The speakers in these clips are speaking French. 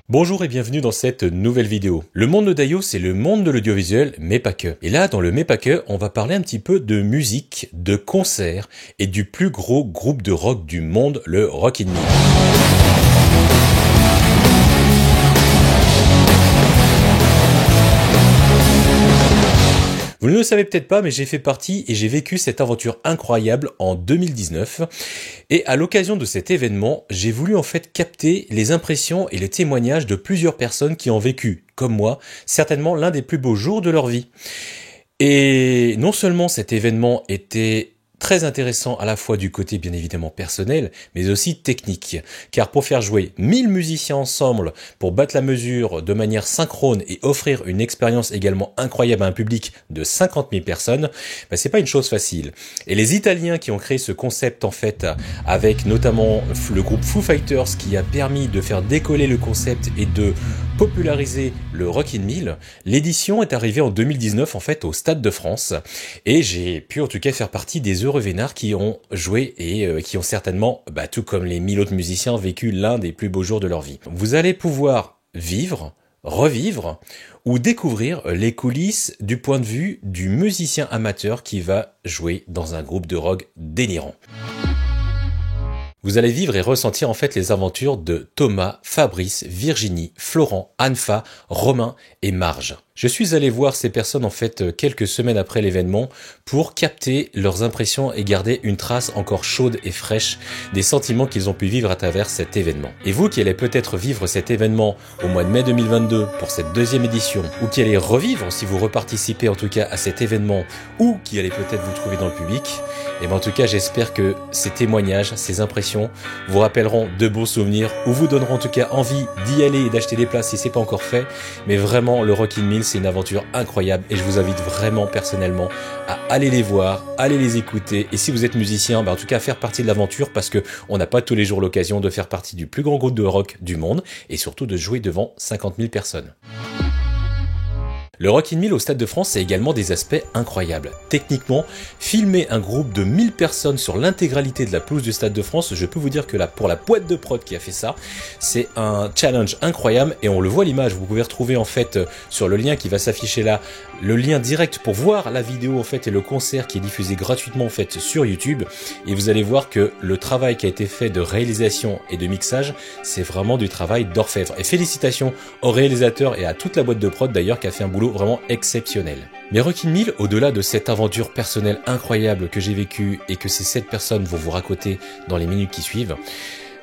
Bonjour et bienvenue dans cette nouvelle vidéo. Le monde de Dayo, c'est le monde de l'audiovisuel, mais pas que. Et là, dans le mais pas que, on va parler un petit peu de musique, de concerts et du plus gros groupe de rock du monde, le Rock in Me. Vous ne le savez peut-être pas, mais j'ai fait partie et j'ai vécu cette aventure incroyable en 2019. Et à l'occasion de cet événement, j'ai voulu en fait capter les impressions et les témoignages de plusieurs personnes qui ont vécu, comme moi, certainement l'un des plus beaux jours de leur vie. Et non seulement cet événement était très intéressant à la fois du côté bien évidemment personnel, mais aussi technique. Car pour faire jouer 1000 musiciens ensemble, pour battre la mesure de manière synchrone et offrir une expérience également incroyable à un public de 50 000 personnes, c'est pas une chose facile. Et les Italiens qui ont créé ce concept en fait, avec notamment le groupe Foo Fighters qui a permis de faire décoller le concept et de populariser le Rock in Me, l'édition est arrivée en 2019 en fait au Stade de France. Et j'ai pu en tout cas faire partie des heureux vénards qui ont joué et qui ont certainement, tout comme les 1000 autres musiciens, vécu l'un des plus beaux jours de leur vie. Vous allez pouvoir vivre, revivre ou découvrir les coulisses du point de vue du musicien amateur qui va jouer dans un groupe de rock délirant. Vous allez vivre et ressentir en fait les aventures de Thomas, Fabrice, Virginie, Florent, Anfa, Romain et Marge. Je suis allé voir ces personnes en fait quelques semaines après l'événement pour capter leurs impressions et garder une trace encore chaude et fraîche des sentiments qu'ils ont pu vivre à travers cet événement. Et vous qui allez peut-être vivre cet événement au mois de mai 2022 pour cette deuxième édition, ou qui allez revivre si vous reparticipez en tout cas à cet événement, ou qui allez peut-être vous trouver dans le public, et en tout cas j'espère que ces témoignages, ces impressions vous rappelleront de beaux souvenirs, ou vous donneront en tout cas envie d'y aller et d'acheter des places si c'est pas encore fait. Mais vraiment le Rock in Me, c'est une aventure incroyable et je vous invite vraiment personnellement à aller les voir, aller les écouter, et si vous êtes musicien, en tout cas à faire partie de l'aventure, parce que on n'a pas tous les jours l'occasion de faire partie du plus grand groupe de rock du monde et surtout de jouer devant 50 000 personnes. Le Rock in Me au Stade de France a également des aspects incroyables. Techniquement, filmer un groupe de 1000 personnes sur l'intégralité de la pelouse du Stade de France, je peux vous dire que là, pour la boîte de prod qui a fait ça, c'est un challenge incroyable et on le voit à l'image. Vous pouvez retrouver en fait sur le lien qui va s'afficher là, le lien direct pour voir la vidéo en fait et le concert qui est diffusé gratuitement en fait sur YouTube, et vous allez voir que le travail qui a été fait de réalisation et de mixage, c'est vraiment du travail d'orfèvre. Et félicitations au réalisateur et à toute la boîte de prod d'ailleurs qui a fait un boulot vraiment exceptionnel. Mais Rock in Me, au-delà de cette aventure personnelle incroyable que j'ai vécue et que ces 7 personnes vont vous raconter dans les minutes qui suivent,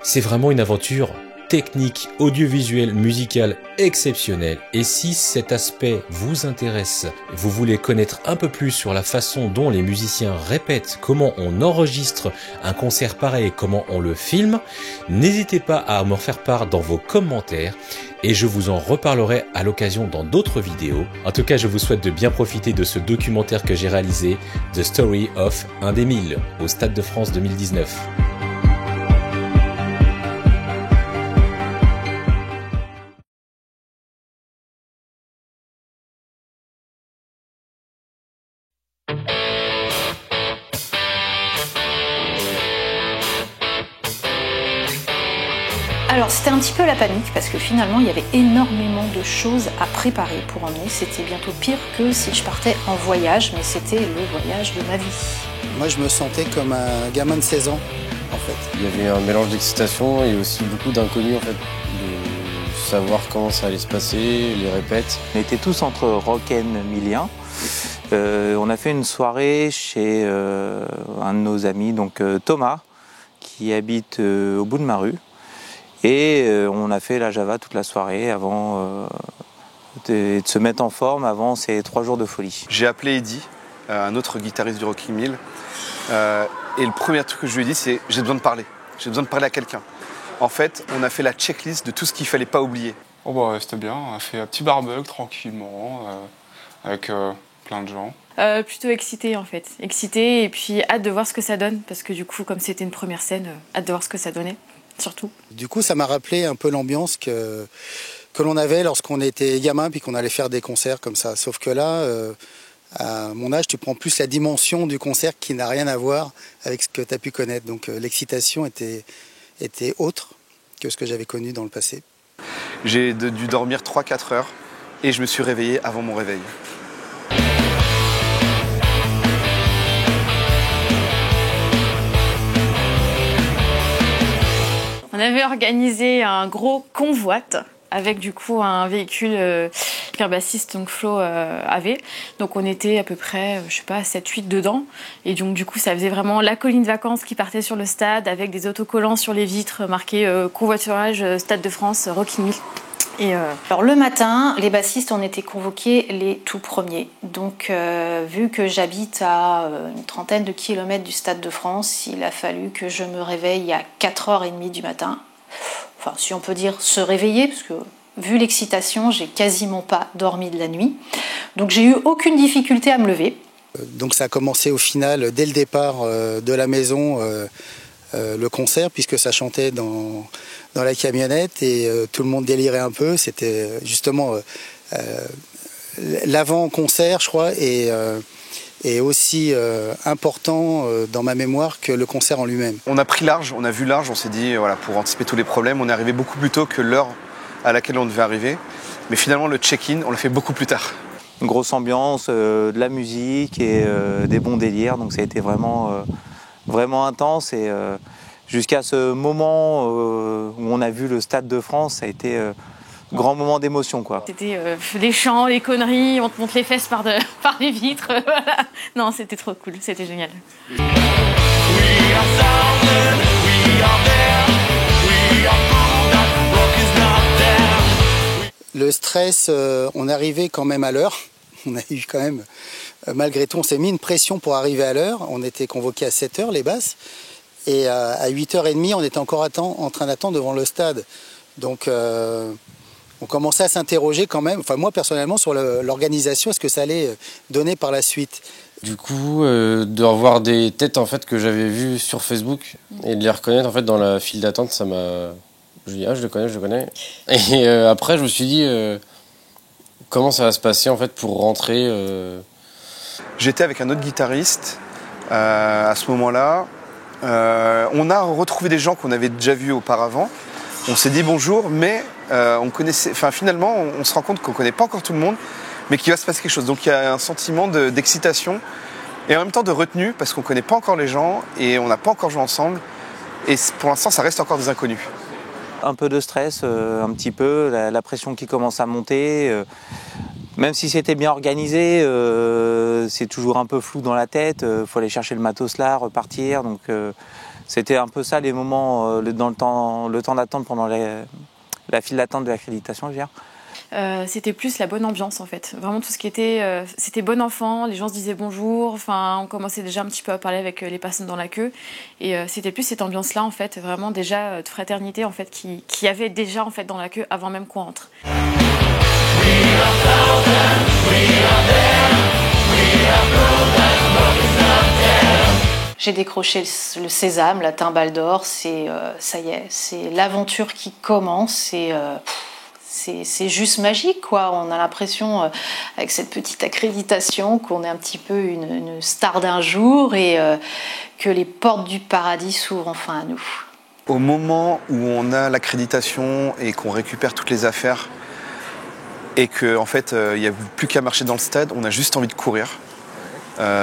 c'est vraiment une aventure technique, audiovisuelle, musicale exceptionnelle. Et si cet aspect vous intéresse, vous voulez connaître un peu plus sur la façon dont les musiciens répètent, comment on enregistre un concert pareil, comment on le filme, n'hésitez pas à m'en faire part dans vos commentaires et je vous en reparlerai à l'occasion dans d'autres vidéos. En tout cas, je vous souhaite de bien profiter de ce documentaire que j'ai réalisé, The Story of un des 1000 au Stade de France 2019. Alors c'était un petit peu la panique parce que finalement il y avait énormément de choses à préparer pour emmener. C'était bientôt pire que si je partais en voyage, mais c'était le voyage de ma vie. Moi je me sentais comme un gamin de 16 ans en fait. Il y avait un mélange d'excitation et aussi beaucoup d'inconnu en fait, de savoir comment ça allait se passer, les répètes. On était tous entre rock'n'milliens. On a fait une soirée chez un de nos amis, donc Thomas, qui habite au bout de ma rue. Et on a fait la Java toute la soirée avant de se mettre en forme avant ces 3 jours de folie. J'ai appelé Eddy, un autre guitariste du Rock in Me, et le premier truc que je lui ai dit, c'est j'ai besoin de parler. J'ai besoin de parler à quelqu'un. En fait, on a fait la checklist de tout ce qu'il fallait pas oublier. C'était bien, on a fait un petit barbecue tranquillement, avec plein de gens. Plutôt excitée en fait. Excitée et puis hâte de voir ce que ça donne, parce que du coup, comme c'était une première scène, hâte de voir ce que ça donnait. Surtout. Du coup, ça m'a rappelé un peu l'ambiance que l'on avait lorsqu'on était gamin puis qu'on allait faire des concerts comme ça. Sauf que là, à mon âge, tu prends plus la dimension du concert qui n'a rien à voir avec ce que tu as pu connaître. Donc l'excitation était autre. que ce que j'avais connu dans le passé. J'ai dû dormir 3-4 heures et je me suis réveillé avant mon réveil. On avait organisé un gros convoi avec du coup un véhicule Pierre Bassiste, donc Flo avait. Donc on était à peu près, 7-8 dedans. Et donc du coup ça faisait vraiment la colline de vacances qui partait sur le stade avec des autocollants sur les vitres marqués convoiturage Stade de France, Rock in Mill. Alors le matin, les bassistes, on était convoqués les tout premiers. Donc vu que j'habite à une trentaine de kilomètres du Stade de France, il a fallu que je me réveille à 4h30 du matin. Enfin, si on peut dire se réveiller, parce que vu l'excitation, j'ai quasiment pas dormi de la nuit. Donc j'ai eu aucune difficulté à me lever. Donc ça a commencé au final, dès le départ de la maison, le concert, puisque ça chantait dans la camionnette et tout le monde délirait un peu. C'était justement l'avant-concert, je crois, et aussi important dans ma mémoire que le concert en lui-même. On a pris large, on a vu large, on s'est dit, voilà, pour anticiper tous les problèmes, on est arrivé beaucoup plus tôt que l'heure à laquelle on devait arriver. Mais finalement, le check-in, on l'a fait beaucoup plus tard. Une grosse ambiance, de la musique et des bons délires, donc ça a été vraiment intense. Et jusqu'à ce moment où on a vu le Stade de France, ça a été grand moment d'émotion, quoi. C'était les chants, les conneries, on te monte les fesses par les vitres. Voilà. Non, c'était trop cool, c'était génial. Le stress, on arrivait quand même à l'heure. On a eu quand même, malgré tout, on s'est mis une pression pour arriver à l'heure. On était convoqués à 7h, les basses. Et à 8h30, on était encore en train d'attendre devant le stade. Donc on commençait à s'interroger quand même, enfin moi personnellement, sur l'organisation, est-ce que ça allait donner par la suite. Du coup, de revoir des têtes en fait que j'avais vues sur Facebook et de les reconnaître en fait dans la file d'attente, ça m'a... Je dis, je le connais. Et après, je me suis dit, comment ça va se passer en fait pour rentrer J'étais avec un autre guitariste à ce moment-là. On a retrouvé des gens qu'on avait déjà vus auparavant. On s'est dit bonjour, mais finalement, on se rend compte qu'on ne connaît pas encore tout le monde, mais qu'il va se passer quelque chose. Donc il y a un sentiment d'excitation et en même temps de retenue, parce qu'on ne connaît pas encore les gens et on n'a pas encore joué ensemble. Et pour l'instant, ça reste encore des inconnus. Un peu de stress, un petit peu, la pression qui commence à monter. Même si c'était bien organisé, c'est toujours un peu flou dans la tête. Faut aller chercher le matos là, repartir. Donc c'était un peu ça les moments dans le temps d'attente pendant la file d'attente de l'accréditation, je veux dire. C'était plus la bonne ambiance en fait. Vraiment tout ce qui était, c'était bon enfant, les gens se disaient bonjour, enfin on commençait déjà un petit peu à parler avec les personnes dans la queue et c'était plus cette ambiance-là en fait, vraiment déjà de fraternité en fait qui avait déjà en fait dans la queue avant même qu'on rentre. J'ai décroché le sésame, la timbale d'or, ça y est, c'est l'aventure qui commence et c'est juste magique, quoi. On a l'impression, avec cette petite accréditation, qu'on est un petit peu une star d'un jour et que les portes du paradis s'ouvrent enfin à nous. Au moment où on a l'accréditation et qu'on récupère toutes les affaires et qu'en fait, il n'y a plus qu'à marcher dans le stade, on a juste envie de courir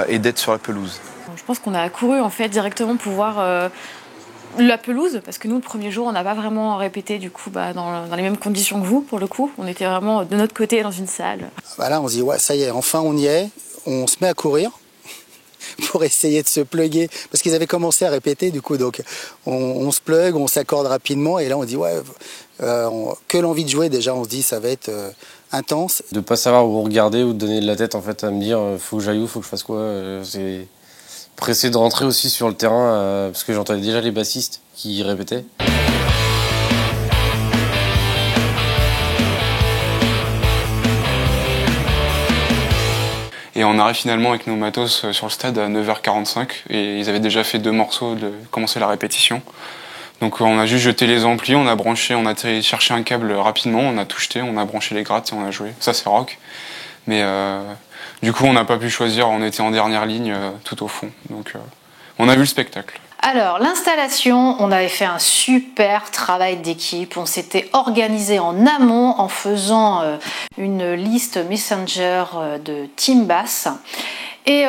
et d'être sur la pelouse. Je pense qu'on a couru en fait directement pour voir la pelouse, parce que nous, le premier jour, on n'a pas vraiment répété du coup dans les mêmes conditions que vous, pour le coup. On était vraiment de notre côté dans une salle. Là, on se dit, ouais, ça y est, enfin on y est. On se met à courir pour essayer de se plugger, parce qu'ils avaient commencé à répéter, du coup, donc on se plug, on s'accorde rapidement, et là on dit, ouais, que l'envie de jouer, déjà, on se dit, ça va être intense. De pas savoir où regarder ou de donner de la tête, en fait, à me dire, faut que j'aille où, faut que je fasse quoi, c'est... Pressé de rentrer aussi sur le terrain parce que j'entendais déjà les bassistes qui répétaient. Et on arrive finalement avec nos matos sur le stade à 9h45 et ils avaient déjà fait 2 morceaux de commencer la répétition. Donc on a juste jeté les amplis, on a branché, on a cherché un câble rapidement, on a tout jeté, on a branché les grattes et on a joué. Ça c'est rock. Mais du coup, on n'a pas pu choisir, on était en dernière ligne tout au fond. Donc on a vu le spectacle. Alors, l'installation, on avait fait un super travail d'équipe. On s'était organisé en amont en faisant une liste Messenger de Team Bass. Et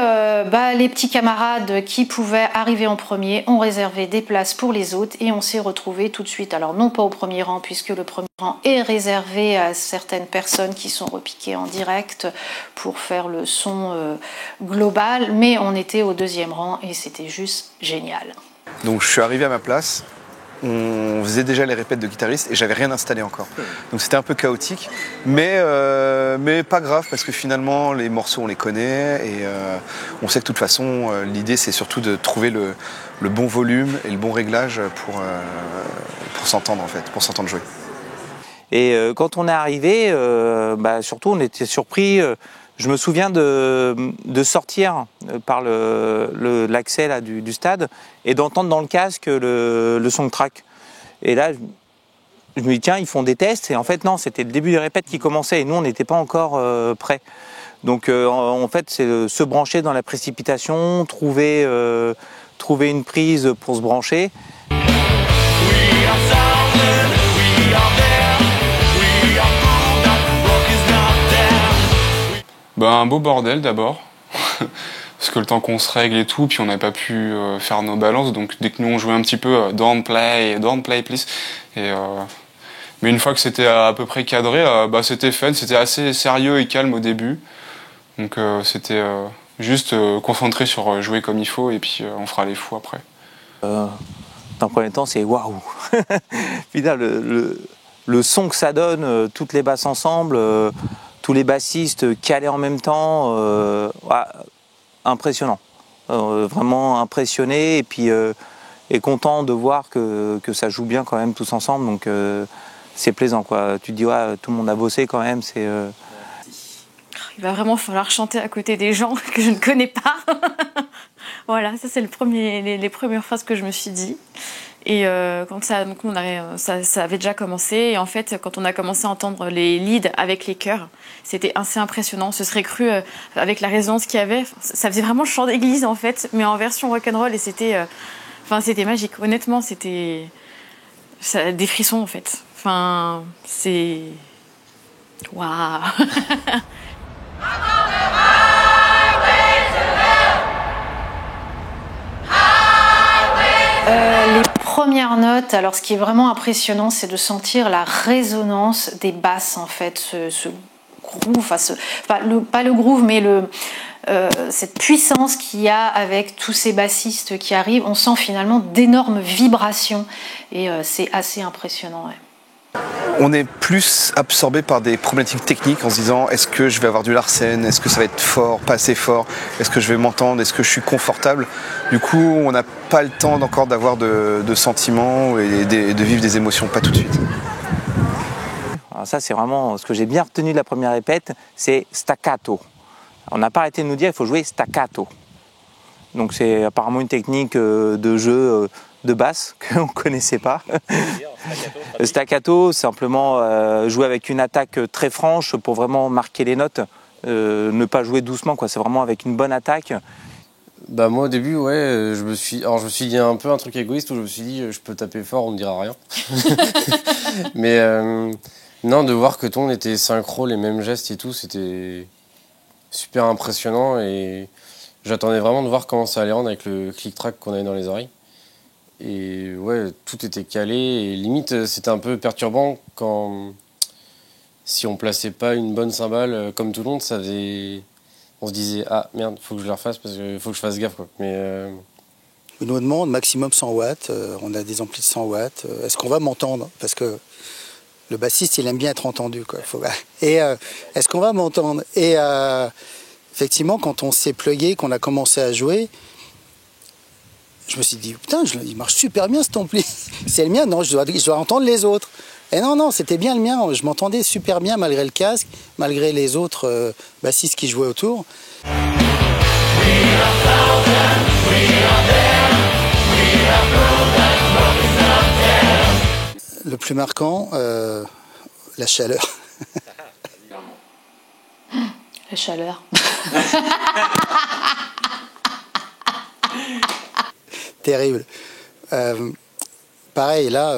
les petits camarades qui pouvaient arriver en premier ont réservé des places pour les autres et on s'est retrouvés tout de suite. Alors non pas au premier rang puisque le premier rang est réservé à certaines personnes qui sont repiquées en direct pour faire le son global, mais on était au deuxième rang et c'était juste génial. Donc je suis arrivé à ma place. On faisait déjà les répètes de guitariste et j'avais rien installé encore. Donc c'était un peu chaotique, mais pas grave parce que finalement les morceaux on les connaît et on sait que de toute façon l'idée c'est surtout de trouver le bon volume et le bon réglage pour s'entendre en fait, pour s'entendre jouer. Et quand on est arrivé, surtout on était surpris. Je me souviens de sortir par l'accès là, du stade et d'entendre dans le casque le soundtrack. Et là, je me dis tiens, ils font des tests. Et en fait, non, c'était le début des répètes qui commençait et nous, on n'était pas encore prêts. Donc, en fait, c'est se brancher dans la précipitation, trouver une prise pour se brancher. Un beau bordel d'abord, parce que le temps qu'on se règle et tout, puis on n'a pas pu faire nos balances, donc dès que nous on jouait un petit peu don't play please, mais une fois que c'était à peu près cadré, c'était fun, c'était assez sérieux et calme au début, donc c'était juste concentré sur jouer comme il faut et puis on fera les fous après. Dans le premier temps c'est waouh. Puis là le son que ça donne, toutes les basses ensemble, tous les bassistes calés en même temps, impressionnant. Vraiment impressionné et puis et content de voir que ça joue bien quand même tous ensemble. Donc c'est plaisant quoi. Tu te dis tout le monde a bossé quand même. Il va vraiment falloir chanter à côté des gens que je ne connais pas. Voilà, ça c'est les premières phrases que je me suis dit. Et quand ça avait déjà commencé, et en fait, quand on a commencé à entendre les leads avec les chœurs, c'était assez impressionnant. Ce serait cru avec la résonance qu'il y avait. Ça faisait vraiment le chant d'église en fait, mais en version rock'n'roll et c'était magique. Honnêtement, c'était des frissons en fait. Enfin, c'est waouh. Les premières notes, alors ce qui est vraiment impressionnant, c'est de sentir la résonance des basses en fait, ce groove, pas le groove, mais cette puissance qu'il y a avec tous ces bassistes qui arrivent. On sent finalement d'énormes vibrations et c'est assez impressionnant. Ouais. On est plus absorbé par des problématiques techniques en se disant est-ce que je vais avoir du Larsen, est-ce que ça va être fort, pas assez fort, est-ce que je vais m'entendre, est-ce que je suis confortable. Du coup, on n'a pas le temps encore d'avoir de sentiments et de vivre des émotions, pas tout de suite. Alors ça, c'est vraiment ce que j'ai bien retenu de la première répète, c'est staccato. On n'a pas arrêté de nous dire il faut jouer staccato. Donc c'est apparemment une technique de jeu de basse qu'on ne connaissait pas. Le staccato, simplement jouer avec une attaque très franche pour vraiment marquer les notes, ne pas jouer doucement, quoi. C'est vraiment avec une bonne attaque. Moi au début, je me suis dit un peu un truc égoïste où je me suis dit je peux taper fort, on me dira rien. Mais non, de voir que tout le monde était synchro, les mêmes gestes et tout, c'était super impressionnant et j'attendais vraiment de voir comment ça allait rendre avec le click-track qu'on avait dans les oreilles. Et tout était calé et limite c'était un peu perturbant si on plaçait pas une bonne cymbale comme tout le monde, on se disait ah merde, faut que je la refasse parce qu'il faut que je fasse gaffe quoi. Mais Il nous demande maximum 100 watts, on a des amplis de 100 watts, est-ce qu'on va m'entendre? Parce que le bassiste il aime bien être entendu quoi. Et est-ce qu'on va m'entendre? Et effectivement quand on s'est plugué, qu'on a commencé à jouer, je me suis dit, putain, il marche super bien cet ampli. C'est le mien, non, je dois entendre les autres. Et non, c'était bien le mien, je m'entendais super bien malgré le casque, malgré les autres bassistes qui jouaient autour. Le plus marquant, la chaleur. La chaleur. terrible. Pareil, là,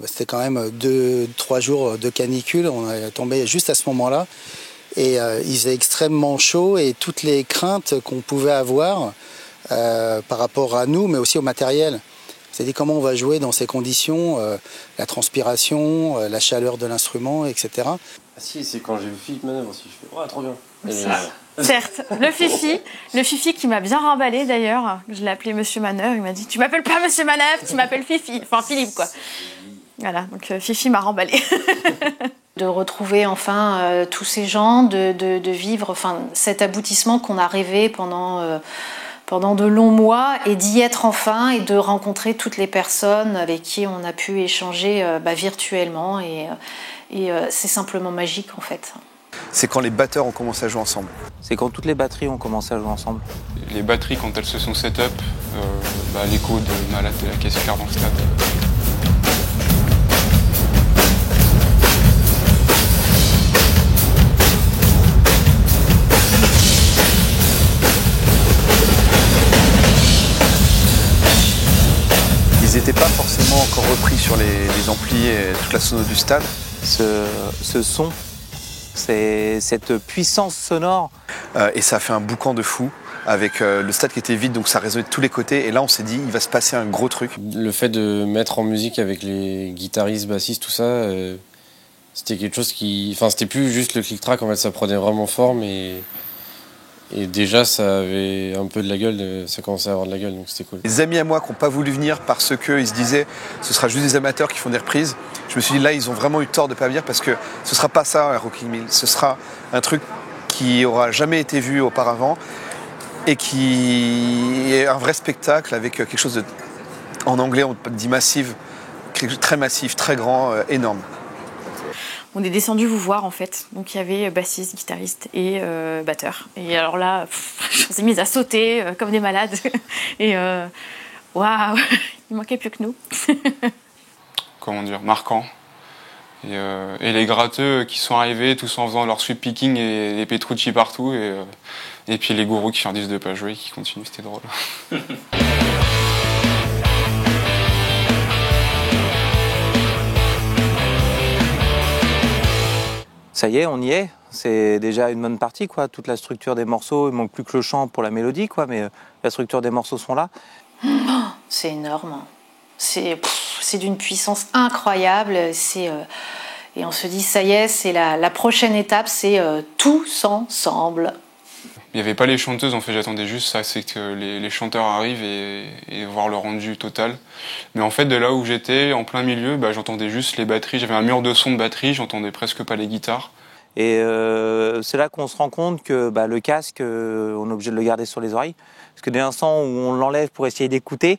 c'était quand même 2-3 jours de canicule. On est tombé juste à ce moment-là. Et il faisait extrêmement chaud et toutes les craintes qu'on pouvait avoir par rapport à nous, mais aussi au matériel. C'est-à-dire comment on va jouer dans ces conditions, la transpiration, la chaleur de l'instrument, etc. Ah si, c'est quand j'ai vu Philippe Manœuvre aussi. Je fais, oh, trop bien. Certes, le Fifi qui m'a bien remballé d'ailleurs. Je l'ai appelé Monsieur Manœuvre. Il m'a dit, tu m'appelles pas Monsieur Manœuvre, tu m'appelles Fifi. Enfin, Philippe, quoi. Voilà, donc Fifi m'a remballé. De retrouver enfin tous ces gens, de vivre cet aboutissement qu'on a rêvé pendant de longs mois et d'y être enfin et de rencontrer toutes les personnes avec qui on a pu échanger virtuellement et c'est simplement magique en fait. C'est quand les batteurs ont commencé à jouer ensemble. C'est quand toutes les batteries ont commencé à jouer ensemble. Les batteries, quand elles se sont set-up, l'écho de Malade de la caisse claire dans le stade. Ils n'étaient pas forcément encore repris sur les amplis et toute la sono du stade. Ce son, c'est cette puissance sonore. Et ça a fait un boucan de fou avec le stade qui était vide, donc ça résonnait de tous les côtés. Et là, on s'est dit, il va se passer un gros truc. Le fait de mettre en musique avec les guitaristes, bassistes, tout ça, c'était quelque chose qui... Enfin, c'était plus juste le click-track, en fait, ça prenait vraiment forme et déjà, ça avait un peu de la gueule, ça commençait à avoir de la gueule, donc c'était cool. Les amis à moi qui n'ont pas voulu venir parce qu'ils se disaient ce sera juste des amateurs qui font des reprises, je me suis dit là, ils ont vraiment eu tort de ne pas venir parce que ce ne sera pas ça, un Rocking Mill. Ce sera un truc qui n'aura jamais été vu auparavant et qui est un vrai spectacle avec quelque chose de, en anglais, on dit massive, très massif, très grand, énorme. On est descendu vous voir en fait, donc il y avait bassiste, guitariste et batteur. Et alors là, on s'est mis à sauter comme des malades. Et waouh, il manquait plus que nous. Comment dire, marquant. Et les gratteux qui sont arrivés, tous en faisant leur sweep picking et les Petrucci partout. Et puis les gourous qui leur disent de pas jouer, qui continuent, c'était drôle. Ça y est, on y est. C'est déjà une bonne partie, quoi. Toute la structure des morceaux, il manque plus que le chant pour la mélodie, quoi. Mais la structure des morceaux sont là. C'est énorme. C'est d'une puissance incroyable. Et on se dit, ça y est, c'est la prochaine étape, c'est tous ensemble. Il n'y avait pas les chanteuses, en fait, j'attendais juste ça, c'est que les chanteurs arrivent et voir le rendu total. Mais en fait, de là où j'étais, en plein milieu, j'entendais juste les batteries. J'avais un mur de son de batterie, j'entendais presque pas les guitares. Et c'est là qu'on se rend compte que le casque, on est obligé de le garder sur les oreilles. Parce que dès l'instant où on l'enlève pour essayer d'écouter,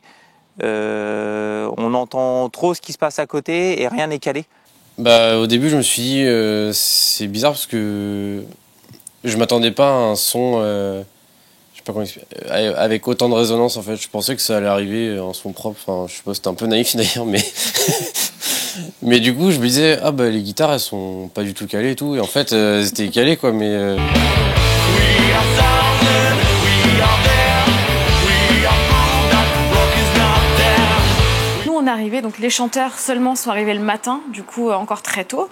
on entend trop ce qui se passe à côté et rien n'est calé. Au début, je me suis dit, c'est bizarre parce que je m'attendais pas à un son, je sais pas comment expliquer, avec autant de résonance en fait. Je pensais que ça allait arriver en son propre. Enfin, je sais pas, c'était un peu naïf d'ailleurs, mais mais du coup, je me disais les guitares elles sont pas du tout calées et tout. Et en fait, c'était calé quoi, mais. Nous, on est arrivés, donc les chanteurs seulement sont arrivés le matin, du coup encore très tôt.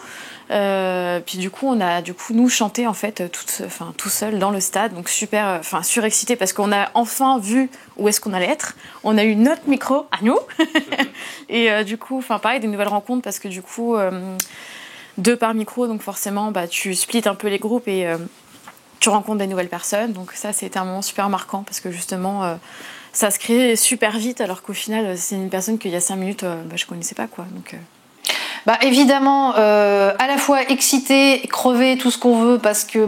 Puis du coup on a nous chanté en fait tout seul dans le stade, donc super surexcité parce qu'on a enfin vu où est-ce qu'on allait être. On a eu notre micro à nous et du coup pareil, des nouvelles rencontres parce que du coup 2 par micro, donc forcément tu splits un peu les groupes et tu rencontres des nouvelles personnes, donc ça c'était un moment super marquant parce que justement ça se crée super vite alors qu'au final c'est une personne qu'il y a 5 minutes je connaissais pas quoi, donc évidemment, à la fois excité, crevé, tout ce qu'on veut, parce que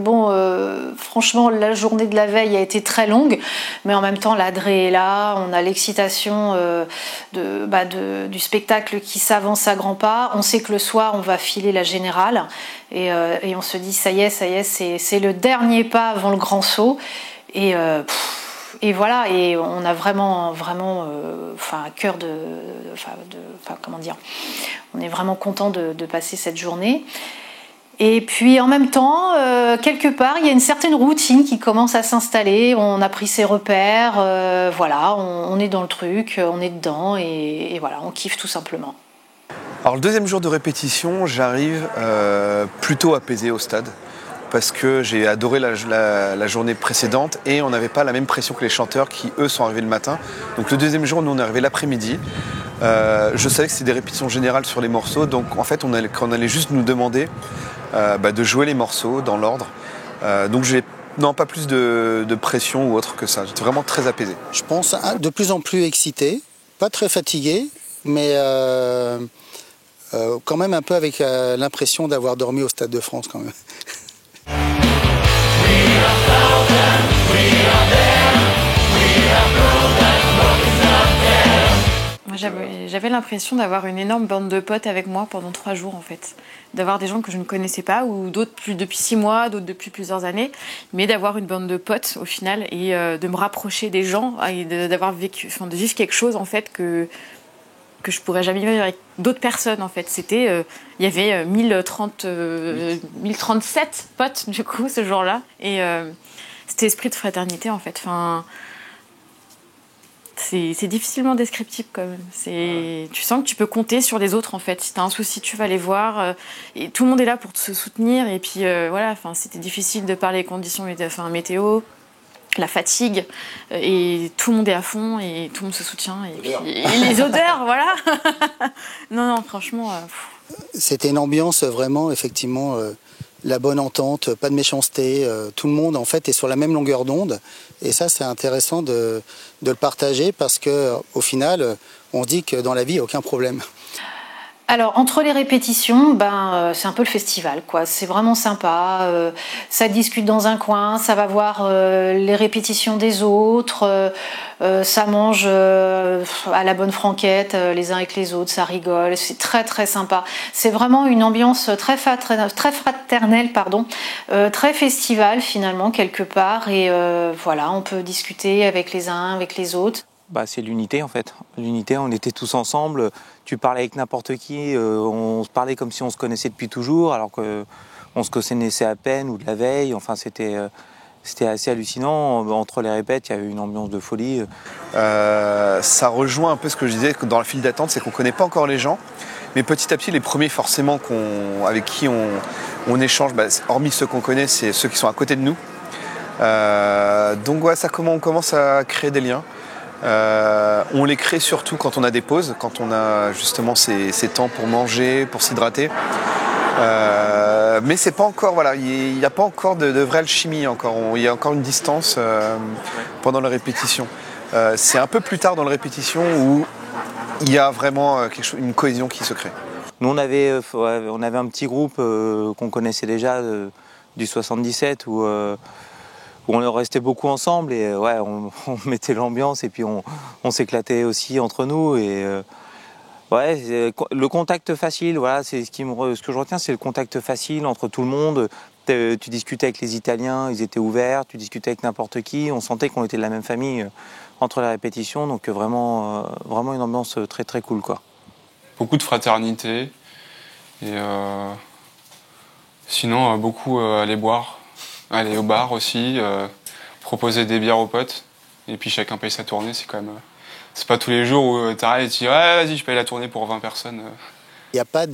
franchement, la journée de la veille a été très longue, mais en même temps, l'adré est là, on a l'excitation du spectacle qui s'avance à grands pas. On sait que le soir, on va filer la générale, et on se dit, ça y est, c'est le dernier pas avant le grand saut, et voilà, et on a vraiment à cœur comment dire, on est vraiment content de passer cette journée. Et puis en même temps, quelque part, il y a une certaine routine qui commence à s'installer. On a pris ses repères, voilà, on est dans le truc, on est dedans et voilà, on kiffe tout simplement. Alors le deuxième jour de répétition, j'arrive plutôt apaisé au stade parce que j'ai adoré la journée précédente et on n'avait pas la même pression que les chanteurs qui, eux, sont arrivés le matin. Donc le deuxième jour, nous, on est arrivé l'après-midi. Je savais que c'était des répétitions générales sur les morceaux, donc en fait, on allait juste nous demander de jouer les morceaux dans l'ordre. Donc j'ai pas plus de pression ou autre que ça. J'étais vraiment très apaisé. Je pense de plus en plus excité, pas très fatigué, mais quand même un peu avec l'impression d'avoir dormi au Stade de France quand même. Moi, j'avais l'impression d'avoir une énorme bande de potes avec moi pendant 3 jours en fait. D'avoir des gens que je ne connaissais pas, ou d'autres depuis 6 mois, d'autres depuis plusieurs années, mais d'avoir une bande de potes au final et de me rapprocher des gens et de vivre quelque chose en fait que je pourrais jamais vivre avec d'autres personnes en fait. C'était, il y avait 1037 potes du coup ce jour-là et c'était esprit de fraternité en fait. Enfin, c'est difficilement descriptible quand même. Tu sens que tu peux compter sur les autres en fait. Si t'as un souci, tu vas les voir et tout le monde est là pour te soutenir. Et puis voilà, enfin, c'était difficile de parler des conditions météo, la fatigue et tout le monde est à fond et tout le monde se soutient et les odeurs, voilà. non, franchement. C'était une ambiance vraiment, effectivement, la bonne entente, pas de méchanceté. Tout le monde en fait est sur la même longueur d'onde. Et ça, c'est intéressant de le partager parce que, au final, on se dit que dans la vie, il n'y a aucun problème. Alors, entre les répétitions, c'est un peu le festival, quoi. C'est vraiment sympa. Ça discute dans un coin, ça va voir les répétitions des autres, ça mange à la bonne franquette les uns avec les autres, ça rigole. C'est très, très sympa. C'est vraiment une ambiance très fraternelle, très festival, finalement, quelque part. Et voilà, on peut discuter avec les uns, avec les autres. C'est l'unité en fait. L'unité, on était tous ensemble. Tu parlais avec n'importe qui, on se parlait comme si on se connaissait depuis toujours, alors qu'on se connaissait à peine ou de la veille. Enfin, c'était assez hallucinant. Entre les répètes, il y a eu une ambiance de folie. Ça rejoint un peu ce que je disais dans la file d'attente, c'est qu'on ne connaît pas encore les gens. Mais petit à petit, les premiers forcément avec qui on échange, hormis ceux qu'on connaît, c'est ceux qui sont à côté de nous. Donc ouais, on commence à créer des liens. On les crée surtout quand on a des pauses, quand on a justement ces temps pour manger, pour s'hydrater. Mais c'est pas encore, voilà, il n'y a pas encore de vraie alchimie encore. Il y a encore une distance pendant la répétition. C'est un peu plus tard dans la répétition où il y a vraiment une cohésion qui se crée. Nous, on avait un petit groupe qu'on connaissait déjà du 77 où on restait beaucoup ensemble et on mettait l'ambiance et puis on s'éclatait aussi entre nous et le contact facile, voilà, c'est ce que je retiens, c'est le contact facile entre tout le monde. Tu discutais avec les Italiens, ils étaient ouverts, tu discutais avec n'importe qui, on sentait qu'on était de la même famille entre les répétitions, donc vraiment une ambiance très très cool quoi. Beaucoup de fraternité et sinon beaucoup aller boire. Aller au bar aussi, proposer des bières aux potes, et puis chacun paye sa tournée, c'est quand même... c'est pas tous les jours où t'arrives et tu dis « Ouais, vas-y, je paye la tournée pour 20 personnes. » Il n'y a pas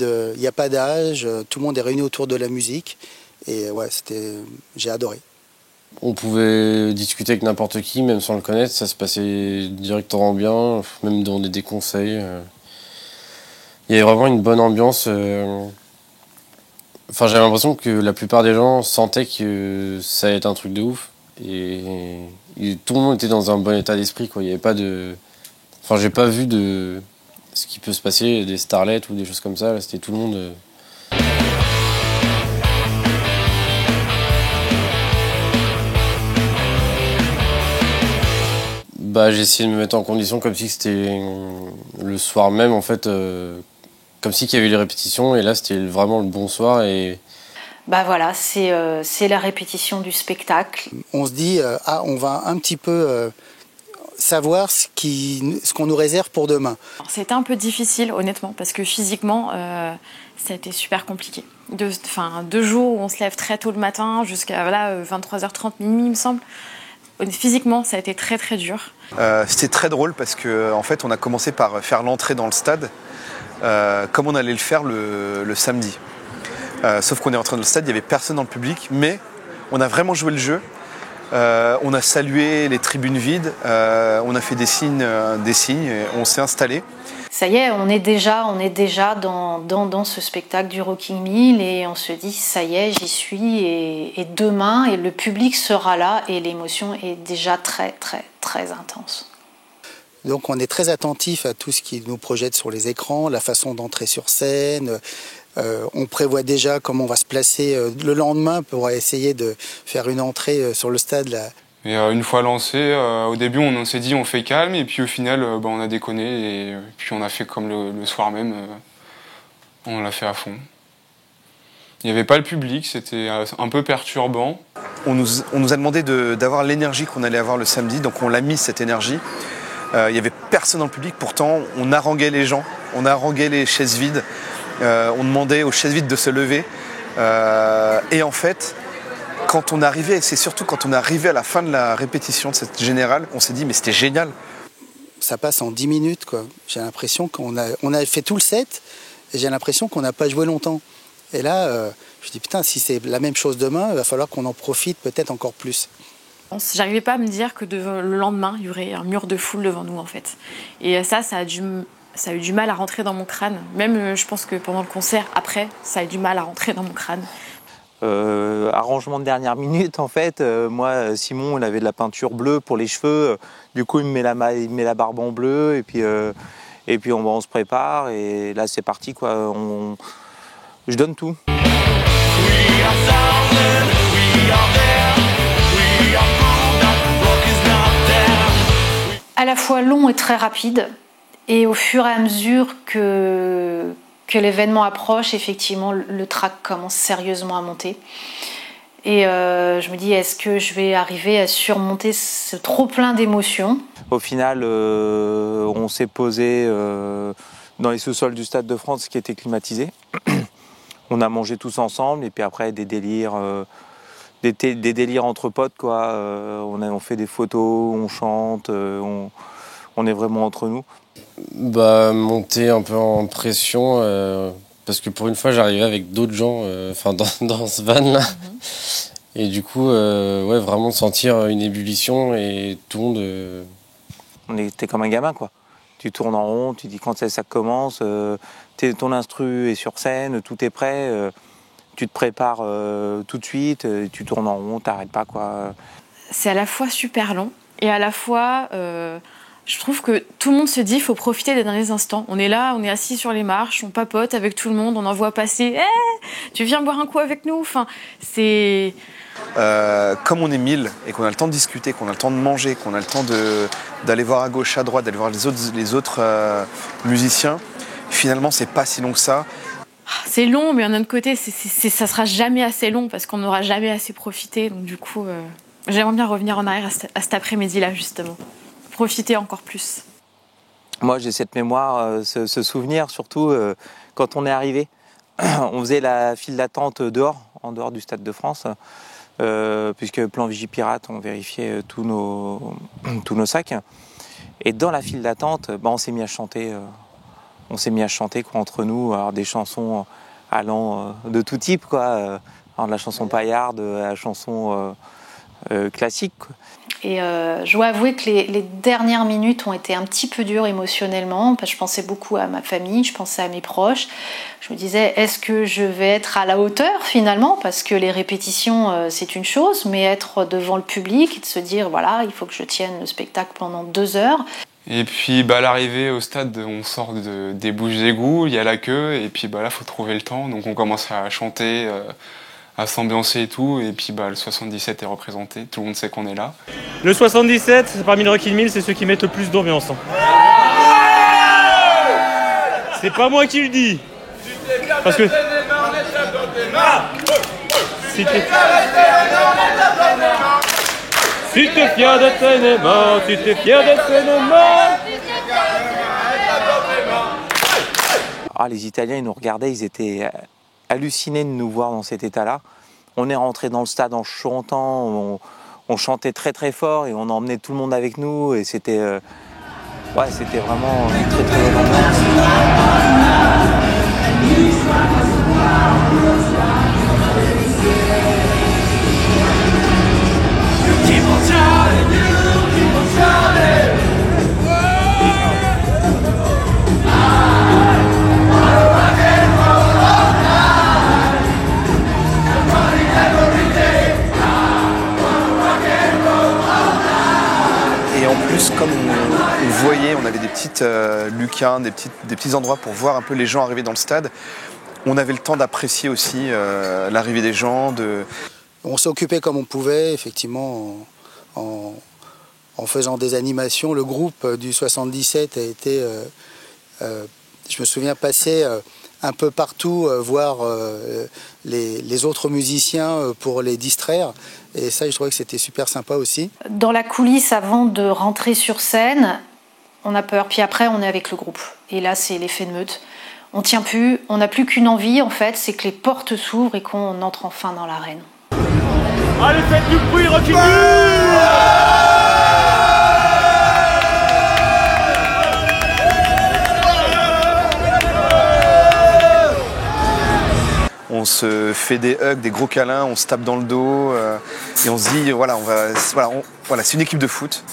d'âge, tout le monde est réuni autour de la musique, et ouais, j'ai adoré. On pouvait discuter avec n'importe qui, même sans le connaître, ça se passait directement bien, même donner des conseils. Il y avait vraiment une bonne ambiance... Enfin, j'avais l'impression que la plupart des gens sentaient que ça allait être un truc de ouf. Et tout le monde était dans un bon état d'esprit, quoi. Il y avait pas de... Enfin, j'ai pas vu de ce qui peut se passer, des starlets ou des choses comme ça. Là, c'était tout le monde... J'ai essayé de me mettre en condition comme si c'était le soir même, en fait... Comme si qu'il y avait eu les répétitions, et là c'était vraiment le bon soir. Et... voilà, c'est la répétition du spectacle. On se dit, on va un petit peu savoir ce qu'on nous réserve pour demain. C'était un peu difficile, honnêtement, parce que physiquement, ça a été super compliqué. 2 jours où on se lève très tôt le matin jusqu'à 23h30, minuit, il me semble. Physiquement, ça a été très très dur. C'était très drôle parce que en fait, on a commencé par faire l'entrée dans le stade comme on allait le faire le samedi. Sauf qu'on est rentré dans le stade, il n'y avait personne dans le public, mais on a vraiment joué le jeu. On a salué les tribunes vides, on a fait des signes, et on s'est installé. Ça y est, on est déjà dans ce spectacle du Rocking Mill et on se dit ça y est, j'y suis et demain et le public sera là et l'émotion est déjà très très très intense. Donc on est très attentif à tout ce qui nous projette sur les écrans, la façon d'entrer sur scène. On prévoit déjà comment on va se placer le lendemain pour essayer de faire une entrée sur le stade là. Et une fois lancé, au début on s'est dit on fait calme et puis au final on a déconné et puis on a fait comme le soir même, on l'a fait à fond. Il n'y avait pas le public, c'était un peu perturbant. On nous a demandé d'avoir l'énergie qu'on allait avoir le samedi, donc on l'a mis cette énergie. Il n'y avait personne dans le public, pourtant on haranguait les gens, on haranguait les chaises vides, on demandait aux chaises vides de se lever. Et en fait, quand on arrivait, c'est surtout quand on est arrivé à la fin de la répétition de cette générale, on s'est dit mais c'était génial. Ça passe en 10 minutes, quoi. J'ai l'impression qu'on a fait tout le set et j'ai l'impression qu'on n'a pas joué longtemps. Et là, je dis putain, si c'est la même chose demain, il va falloir qu'on en profite peut-être encore plus. J'arrivais pas à me dire que le lendemain, il y aurait un mur de foule devant nous, en fait. Et ça a eu du mal à rentrer dans mon crâne. Même, je pense que pendant le concert, après, ça a eu du mal à rentrer dans mon crâne. Arrangement de dernière minute en fait. Moi, Simon, il avait de la peinture bleue pour les cheveux. Du coup, il me met la barbe en bleu et puis on se prépare et là c'est parti quoi. Je donne tout. À la fois long et très rapide et au fur et à mesure que l'événement approche, effectivement, le trac commence sérieusement à monter. Et je me dis, est-ce que je vais arriver à surmonter ce trop-plein d'émotions ? Au final, on s'est posé dans les sous-sols du Stade de France qui était climatisé. On a mangé tous ensemble et puis après des délires entre potes, quoi. On fait des photos, on chante, on est vraiment entre nous. Monter un peu en pression parce que pour une fois j'arrivais avec d'autres gens dans ce van là et du coup vraiment sentir une ébullition et tout le monde on était comme un gamin quoi. Tu tournes en rond, tu dis quand ça commence, ton instru est sur scène, tout est prêt, tu te prépares tout de suite, tu tournes en rond, t'arrêtes pas quoi. C'est à la fois super long et à la fois je trouve que tout le monde se dit qu'il faut profiter des derniers instants. On est là, on est assis sur les marches, on papote avec tout le monde, on en voit passer. Hey, tu viens boire un coup avec nous ? Enfin, c'est... Comme on est 1000 et qu'on a le temps de discuter, qu'on a le temps de manger, qu'on a le temps d'aller voir à gauche, à droite, d'aller voir les autres musiciens, finalement, c'est pas si long que ça. C'est long, mais d'un autre côté, ça sera jamais assez long parce qu'on n'aura jamais assez profité. Donc du coup, j'aimerais bien revenir en arrière à cet après-midi-là, justement. Profiter encore plus. Moi, j'ai cette mémoire, ce souvenir, surtout quand on est arrivé. On faisait la file d'attente en dehors du Stade de France, puisque plan Vigipirate, on vérifiait tous nos sacs. Et dans la file d'attente, on s'est mis à chanter. On s'est mis à chanter quoi, entre nous, alors des chansons allant de tout type, quoi. De la chanson paillarde à la chanson classique, quoi. Et je dois avouer que les dernières minutes ont été un petit peu dures émotionnellement, parce que je pensais beaucoup à ma famille, je pensais à mes proches. Je me disais, est-ce que je vais être à la hauteur finalement ? Parce que les répétitions, c'est une chose, mais être devant le public et de se dire, voilà, il faut que je tienne le spectacle pendant 2 heures. Et puis à l'arrivée au stade, on sort des bouches d'égout, il y a la queue, et puis là, il faut trouver le temps. Donc on commence à chanter, à s'ambiancer et tout, et puis le 77 est représenté, tout le monde sait qu'on est là. Le 77, parmi le Rocking Mill, c'est ceux qui mettent le plus d'ambiance. C'est pas moi qui le dis. Parce que... Si t'es fier d'être aimant, si t'es fier d'être aimant. Ah, les Italiens, ils nous regardaient, ils étaient hallucinés de nous voir dans cet état-là. On est rentré dans le stade en chantant, on chantait très très fort et on emmenait tout le monde avec nous et c'était c'était vraiment une très très bonne ambiance. Et en plus, comme on voyait, on avait des petites lucarnes, des petits endroits pour voir un peu les gens arriver dans le stade. On avait le temps d'apprécier aussi l'arrivée des gens. On s'est occupé comme on pouvait, effectivement, en faisant des animations. Le groupe du 77 a été, je me souviens, passer un peu partout, voir les autres musiciens pour les distraire. Et ça, je trouvais que c'était super sympa aussi. Dans la coulisse, avant de rentrer sur scène, on a peur. Puis après, on est avec le groupe. Et là, c'est l'effet de meute. On tient plus, on n'a plus qu'une envie, en fait, c'est que les portes s'ouvrent et qu'on entre enfin dans l'arène. Allez, faites du bruit, reculez! On se fait des hugs, des gros câlins, on se tape dans le dos et on se dit voilà, c'est une équipe de foot.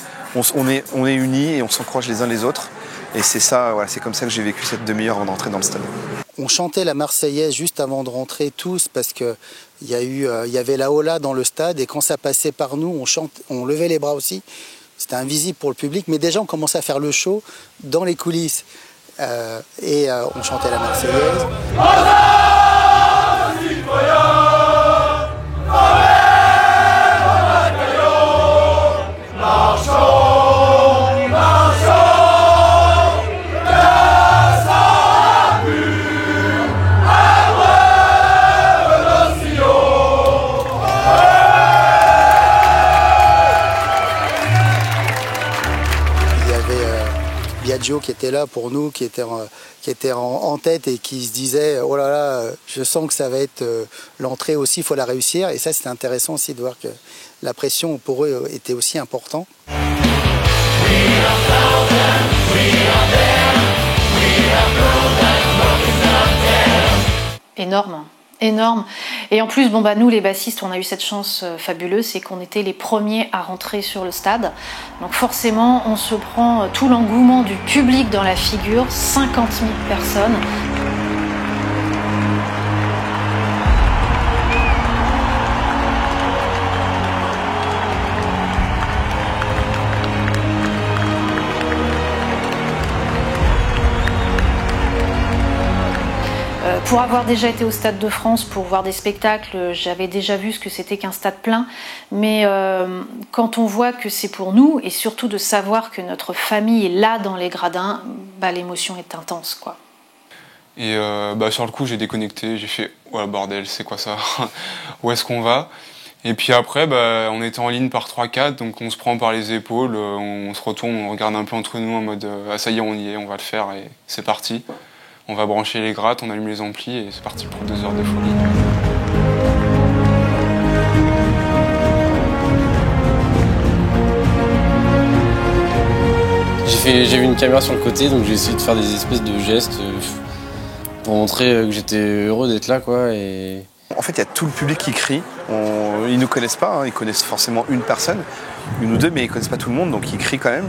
On est unis et on s'encourage les uns les autres. Et c'est ça, voilà, c'est comme ça que j'ai vécu cette demi-heure avant d'entrer dans le stade. On chantait la Marseillaise juste avant de rentrer tous parce que il y avait la Ola dans le stade et quand ça passait par nous, on levait les bras aussi. C'était invisible pour le public, mais déjà on commençait à faire le show dans les coulisses et on chantait la Marseillaise. Biagio qui était là pour nous, qui était en tête et qui se disait oh là là, je sens que ça va être l'entrée aussi, il faut la réussir. Et ça, c'était intéressant aussi de voir que la pression pour eux était aussi importante. Énorme. Énorme. Et en plus, nous les bassistes, on a eu cette chance fabuleuse, c'est qu'on était les premiers à rentrer sur le stade. Donc forcément, on se prend tout l'engouement du public dans la figure, 50 000 personnes. Pour avoir déjà été au Stade de France pour voir des spectacles, j'avais déjà vu ce que c'était qu'un stade plein. Mais quand on voit que c'est pour nous, et surtout de savoir que notre famille est là dans les gradins, l'émotion est intense, quoi. Et sur le coup, j'ai déconnecté, j'ai fait « Ouais, bordel, c'est quoi ça? Où est-ce qu'on va ?» Et puis après, on était en ligne par 3-4, donc on se prend par les épaules, on se retourne, on regarde un peu entre nous en mode « Ah ça y est, on y est, on va le faire et c'est parti ». On va brancher les grattes, on allume les amplis et c'est parti pour 2 heures de folie. J'ai vu une caméra sur le côté, donc j'ai essayé de faire des espèces de gestes pour montrer que j'étais heureux d'être là, quoi. Et... En fait, il y a tout le public qui crie. Ils nous connaissent pas, ils connaissent forcément une personne, une ou deux, mais ils connaissent pas tout le monde, donc ils crient quand même.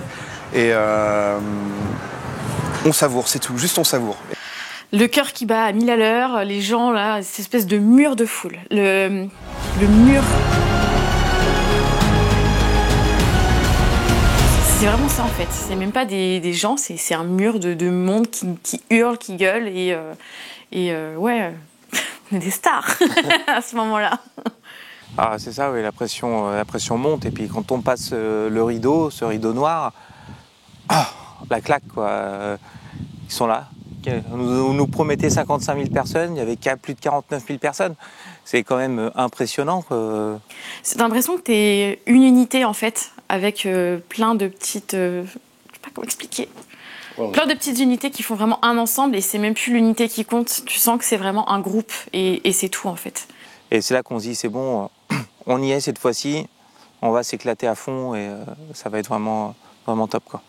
Et on savoure, c'est tout, juste on savoure. Le cœur qui bat à 1000 à l'heure, les gens là, cette espèce de mur de foule. Le mur. C'est vraiment ça en fait. C'est même pas des gens, c'est un mur de monde qui hurle, qui gueule et ouais, on est des stars à ce moment-là. Ah c'est ça, oui, la pression monte et puis quand on passe le rideau, ce rideau noir, la claque quoi. Ils sont là. On nous promettait 55 000 personnes, il y avait plus de 49 000 personnes. C'est quand même impressionnant. C'est l'impression que tu es une unité en fait, avec plein de petites... je sais pas comment expliquer. Ouais. Plein de petites unités qui font vraiment un ensemble et c'est même plus l'unité qui compte. Tu sens que c'est vraiment un groupe et c'est tout en fait. Et c'est là qu'on se dit c'est bon, on y est cette fois-ci, on va s'éclater à fond et ça va être vraiment, vraiment top, quoi.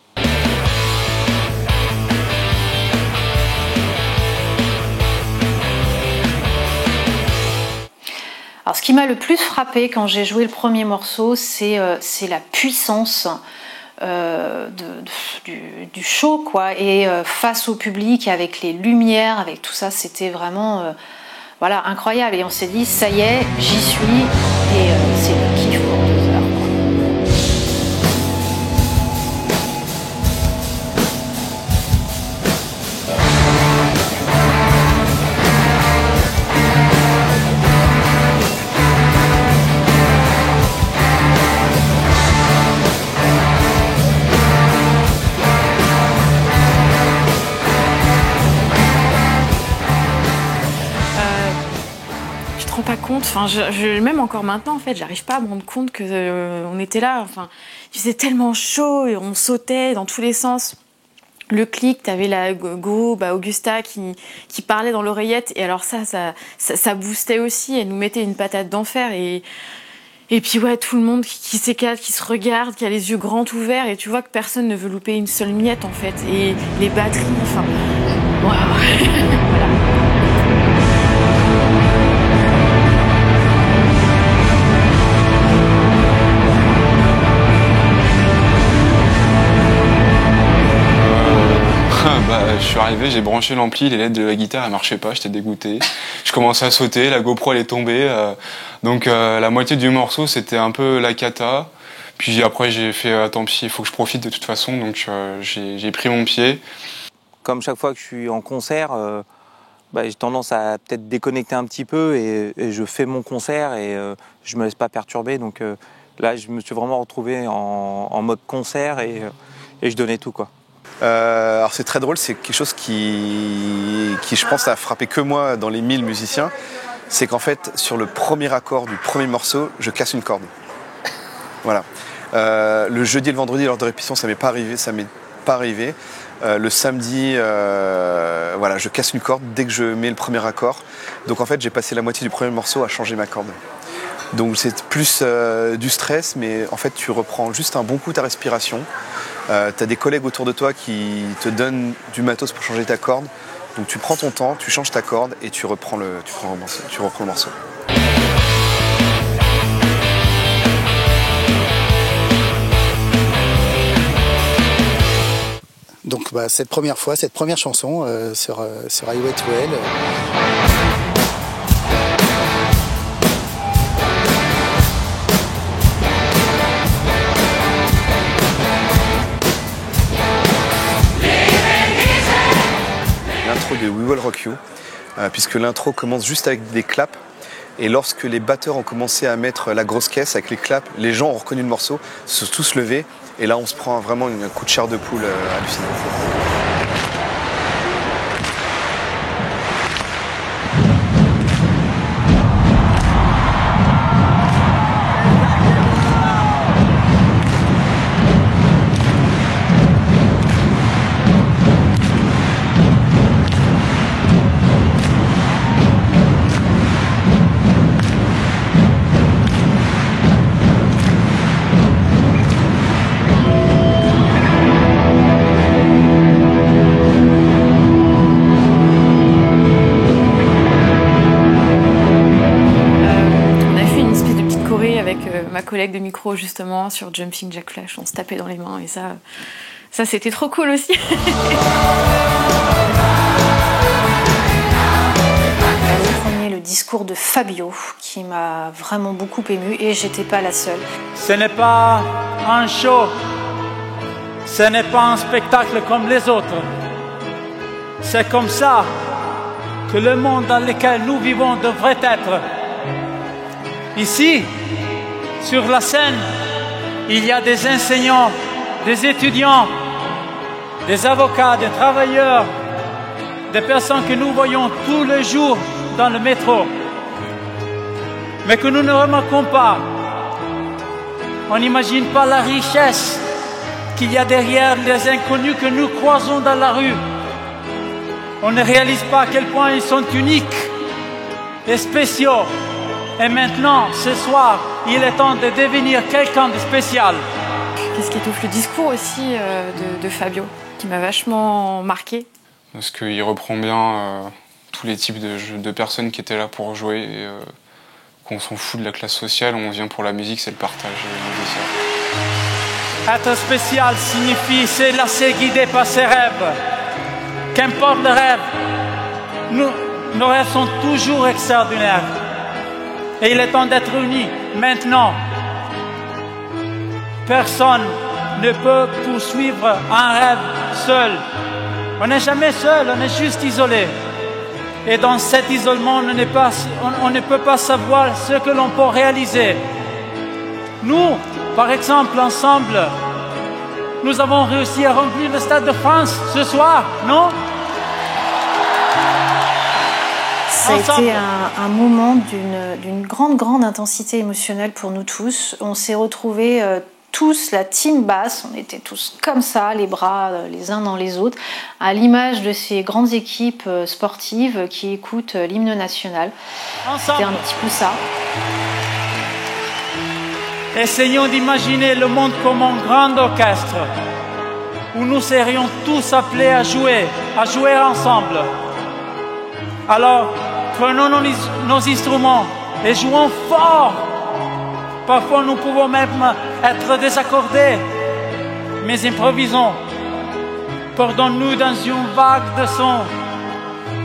Alors, ce qui m'a le plus frappé quand j'ai joué le premier morceau, c'est la puissance du show, quoi. Et face au public, avec les lumières, avec tout ça, c'était vraiment voilà, incroyable. Et on s'est dit, ça y est, j'y suis, et c'est le kiff pour 2 heures. Pas compte, enfin, même encore maintenant en fait, j'arrive pas à me rendre compte que on était là, enfin, il faisait tellement chaud et on sautait dans tous les sens. Le clic, t'avais la Augusta qui parlait dans l'oreillette et alors ça boostait aussi, elle nous mettait une patate d'enfer et puis ouais, tout le monde qui s'éclate, qui se regarde, qui a les yeux grands ouverts et tu vois que personne ne veut louper une seule miette en fait et les batteries, enfin, wow. Voilà. Je suis arrivé, j'ai branché l'ampli, les LED de la guitare elles marchaient pas, j'étais dégoûté. Je commençais à sauter, la GoPro elle est tombée, donc la moitié du morceau c'était un peu la cata. Puis après j'ai fait tant pis, il faut que je profite de toute façon, donc j'ai pris mon pied. Comme chaque fois que je suis en concert, j'ai tendance à peut-être déconnecter un petit peu et je fais mon concert et je me laisse pas perturber. Donc là je me suis vraiment retrouvé en mode concert et je donnais tout, quoi. Alors c'est très drôle, c'est quelque chose qui je pense a frappé que moi dans les 1000 musiciens, c'est qu'en fait sur le premier accord du premier morceau, je casse une corde. Voilà. Le jeudi et le vendredi lors de répétition, ça m'est pas arrivé. Le samedi, voilà, je casse une corde dès que je mets le premier accord. Donc en fait, j'ai passé la moitié du premier morceau à changer ma corde. Donc c'est plus du stress, mais en fait tu reprends juste un bon coup ta respiration. T'as des collègues autour de toi qui te donnent du matos pour changer ta corde. Donc tu prends ton temps, tu changes ta corde et tu reprends le morceau. Donc cette première chanson sur Highway to Hell. De We Will Rock You, puisque l'intro commence juste avec des claps et lorsque les batteurs ont commencé à mettre la grosse caisse avec les claps, les gens ont reconnu le morceau, se sont tous levés et là on se prend vraiment un coup de chair de poule hallucinant. Collègue de micro justement sur Jumping Jack Flash, on se tapait dans les mains et ça c'était trop cool aussi. Le discours de Fabio qui m'a vraiment beaucoup émue et j'étais pas la seule. Ce n'est pas un show, ce n'est pas un spectacle comme les autres. C'est comme ça que le monde dans lequel nous vivons devrait être. Ici, sur la scène, il y a des enseignants, des étudiants, des avocats, des travailleurs, des personnes que nous voyons tous les jours dans le métro, mais que nous ne remarquons pas. On n'imagine pas la richesse qu'il y a derrière les inconnus que nous croisons dans la rue. On ne réalise pas à quel point ils sont uniques et spéciaux. Et maintenant, ce soir, il est temps de devenir quelqu'un de spécial. Qu'est-ce qui étouffe le discours aussi de Fabio, qui m'a vachement marqué. Parce qu'il reprend bien tous les types de personnes qui étaient là pour jouer. Et, qu'on s'en fout de la classe sociale, on vient pour la musique, c'est le partage. Être spécial signifie se laisser guider par ses rêves. Qu'importe le rêve, nos rêves sont toujours extraordinaires. Et il est temps d'être unis maintenant. Personne ne peut poursuivre un rêve seul. On n'est jamais seul, on est juste isolé. Et dans cet isolement, on ne peut pas savoir ce que l'on peut réaliser. Nous, par exemple, ensemble, nous avons réussi à remplir le Stade de France ce soir, non? Ça a été un moment d'une grande intensité émotionnelle pour nous tous. On s'est retrouvés tous, la team basse, on était tous comme ça, les bras les uns dans les autres, à l'image de ces grandes équipes sportives qui écoutent l'hymne national. C'était un petit peu ça. Essayons d'imaginer le monde comme un grand orchestre, où nous serions tous appelés à jouer ensemble. Alors, prenons nos instruments et jouons fort. Parfois, nous pouvons même être désaccordés, mais improvisons. Perdons-nous dans une vague de sons.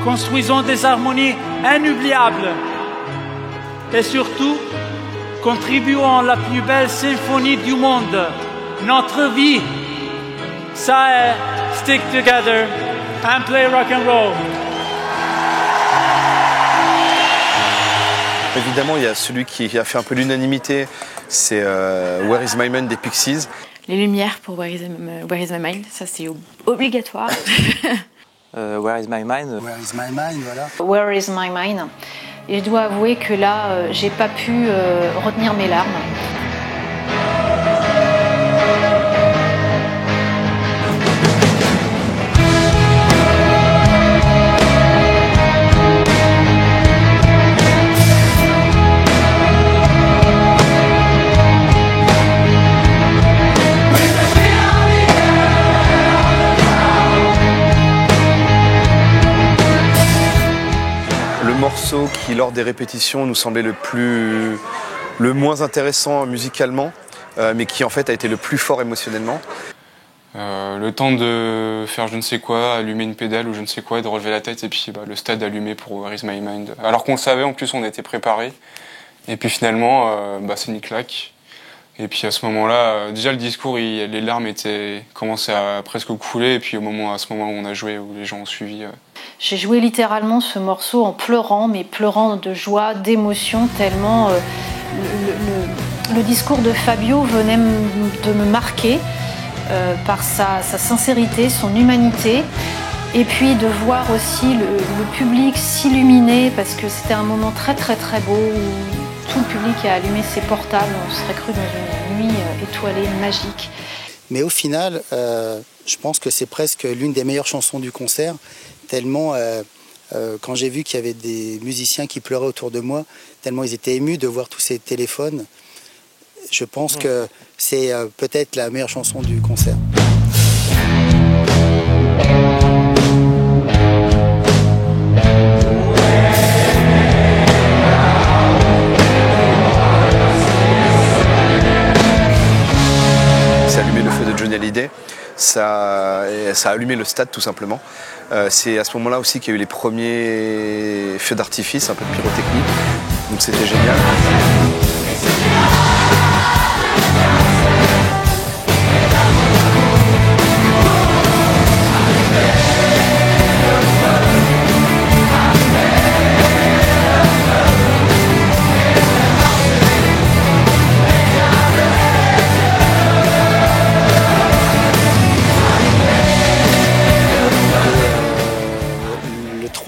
Construisons des harmonies inoubliables. Et surtout, contribuons à la plus belle symphonie du monde, notre vie. Ça est Stick Together and Play Rock and Roll. Évidemment, il y a celui qui a fait un peu l'unanimité, c'est Where Is My Mind des Pixies. Les lumières pour Where Is My Mind, ça c'est obligatoire. Where Is My Mind? Where is my mind, voilà. Where is my mind? Et je dois avouer que là, j'ai pas pu retenir mes larmes. Le morceau qui, lors des répétitions, nous semblait le moins intéressant musicalement, mais qui en fait a été le plus fort émotionnellement. Le temps de faire je ne sais quoi, allumer une pédale ou je ne sais quoi, et de relever la tête, et puis le stade allumé pour Where Is My Mind. Alors qu'on le savait, en plus on était préparé. Et puis finalement, c'est une claque. Et puis à ce moment-là, déjà le discours, les larmes commençaient à presque couler. Et puis à ce moment où on a joué, où les gens ont suivi. J'ai joué littéralement ce morceau en pleurant, mais pleurant de joie, d'émotion, tellement le discours de Fabio venait de me marquer par sa sincérité, son humanité. Et puis de voir aussi le public s'illuminer, parce que c'était un moment très beau où tout le public a allumé ses portables, on serait cru dans une nuit étoilée, magique. Mais au final, je pense que c'est presque l'une des meilleures chansons du concert, tellement quand j'ai vu qu'il y avait des musiciens qui pleuraient autour de moi, tellement ils étaient émus de voir tous ces téléphones, je pense que c'est peut-être la meilleure chanson du concert. C'est allumé le feu de Johnny Hallyday, ça a allumé le stade tout simplement. C'est à ce moment-là aussi qu'il y a eu les premiers feux d'artifice, un peu de pyrotechnie, donc c'était génial.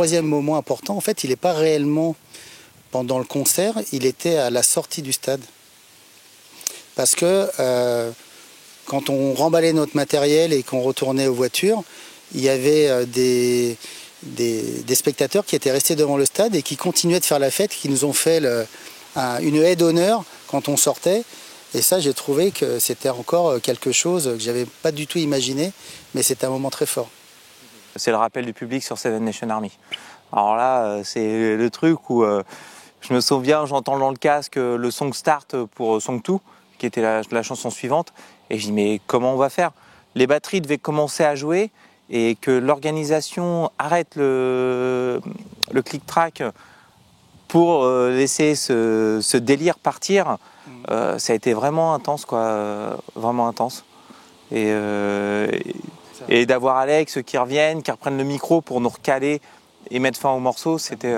troisième moment important, en fait, il n'est pas réellement pendant le concert, il était à la sortie du stade. Parce que quand on remballait notre matériel et qu'on retournait aux voitures, il y avait des spectateurs qui étaient restés devant le stade et qui continuaient de faire la fête, qui nous ont fait une haie d'honneur quand on sortait. Et ça, j'ai trouvé que c'était encore quelque chose que je n'avais pas du tout imaginé, mais c'était un moment très fort. C'est le rappel du public sur Seven Nation Army. Alors là, c'est le truc où je me souviens, j'entends dans le casque le Song Start pour Song 2, qui était la chanson suivante, et je dis mais comment on va faire? Les batteries devaient commencer à jouer et que l'organisation arrête le click-track pour laisser ce délire partir. Ça a été vraiment intense, quoi, vraiment intense. Et d'avoir Alex qui revienne, qui reprenne le micro pour nous recaler et mettre fin au morceau, c'était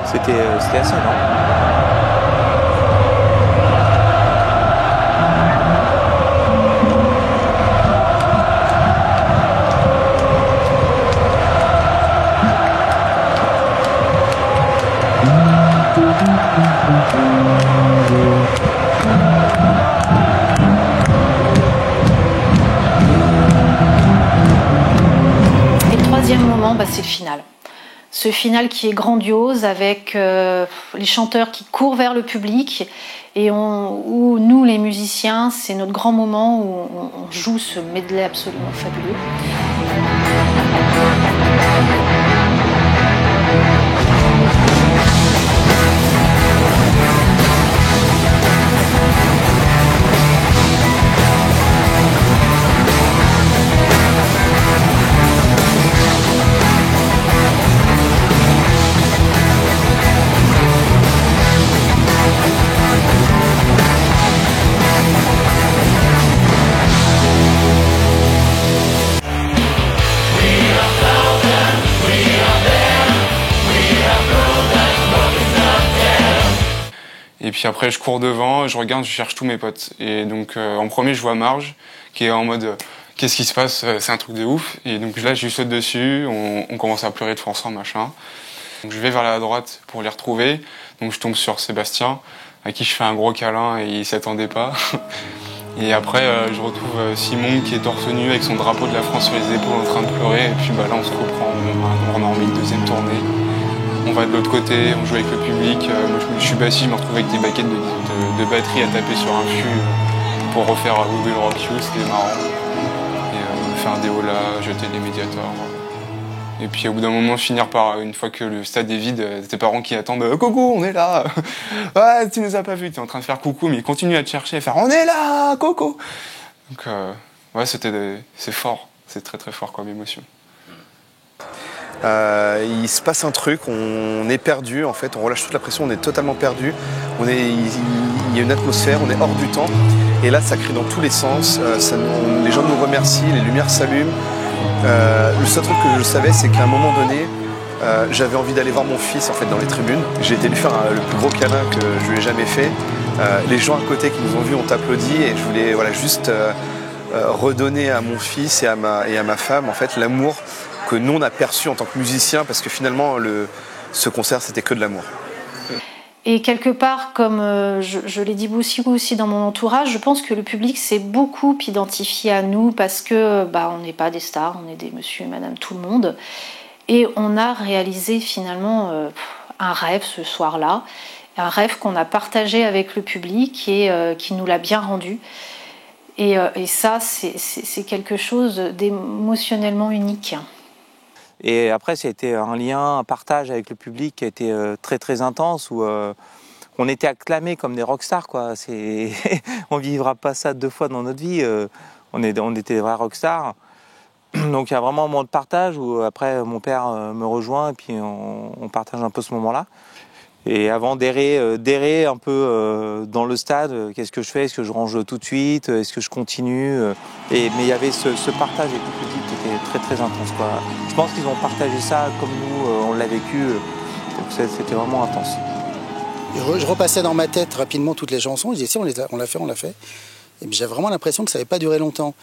assez énorme. C'est le final. Ce final qui est grandiose avec les chanteurs qui courent vers le public et où nous les musiciens, c'est notre grand moment où on joue ce medley absolument fabuleux. Et puis après, je cours devant, je regarde, je cherche tous mes potes. Et donc, en premier, je vois Marge, qui est en mode qu'est-ce qui se passe? C'est un truc de ouf. Et donc là, je lui saute dessus, on commence à pleurer de force, machin. Donc je vais vers la droite pour les retrouver. Donc je tombe sur Sébastien, à qui je fais un gros câlin et il s'attendait pas. Et après, je retrouve Simon qui est torse nu avec son drapeau de la France sur les épaules en train de pleurer. Et puis là, on se reprend, on a envie une deuxième tournée. On va de l'autre côté, on joue avec le public. Moi, je suis bassiste, je me retrouve avec des baquettes de batterie à taper sur un fût pour refaire We Will Rock You, c'était marrant. Et faire des holas, jeter les médiators. Et puis au bout d'un moment, finir par, une fois que le stade est vide, tes parents qui attendent « Coucou, on est là !» Ouais, tu nous as pas vus, t'es en train de faire coucou, mais ils continuent à te chercher, à faire « On est là, coucou !» Donc ouais, c'est fort, c'est très très fort comme émotion. Il se passe un truc, on est perdu en fait, on relâche toute la pression, on est totalement perdu, il y a une atmosphère, on est hors du temps, et là ça crie dans tous les sens, les gens nous remercient, les lumières s'allument. Le seul truc que je savais, c'est qu'à un moment donné, j'avais envie d'aller voir mon fils en fait dans les tribunes. J'ai été lui faire le plus gros câlin que je lui ai jamais fait. Les gens à côté qui nous ont vus ont applaudi et je voulais juste redonner à mon fils et à ma femme en fait l'amour que nous on a perçu en tant que musiciens, parce que finalement ce concert c'était que de l'amour. Et quelque part, comme je l'ai dit aussi dans mon entourage, je pense que le public s'est beaucoup identifié à nous parce que on n'est pas des stars, on est des monsieur et madame tout le monde. Et on a réalisé finalement un rêve ce soir-là, un rêve qu'on a partagé avec le public et qui nous l'a bien rendu. Et ça, c'est quelque chose d'émotionnellement unique. Et après, ça a été un lien, un partage avec le public qui a été très très intense, où on était acclamés comme des rockstars, quoi. On vivra pas ça 2 fois dans notre vie. On était des vrais rockstars. Donc il y a vraiment un moment de partage où après mon père me rejoint et puis on partage un peu ce moment-là. Et avant d'errer un peu dans le stade, qu'est-ce que je fais? Est-ce que je range tout de suite? Est-ce que je continue? Mais il y avait ce partage avec le public qui était très très intense, quoi. Je pense qu'ils ont partagé ça comme nous, on l'a vécu. Donc c'était vraiment intense. Je repassais dans ma tête rapidement toutes les chansons. Je disais, si, on l'a fait. Et j'avais vraiment l'impression que ça n'avait pas duré longtemps.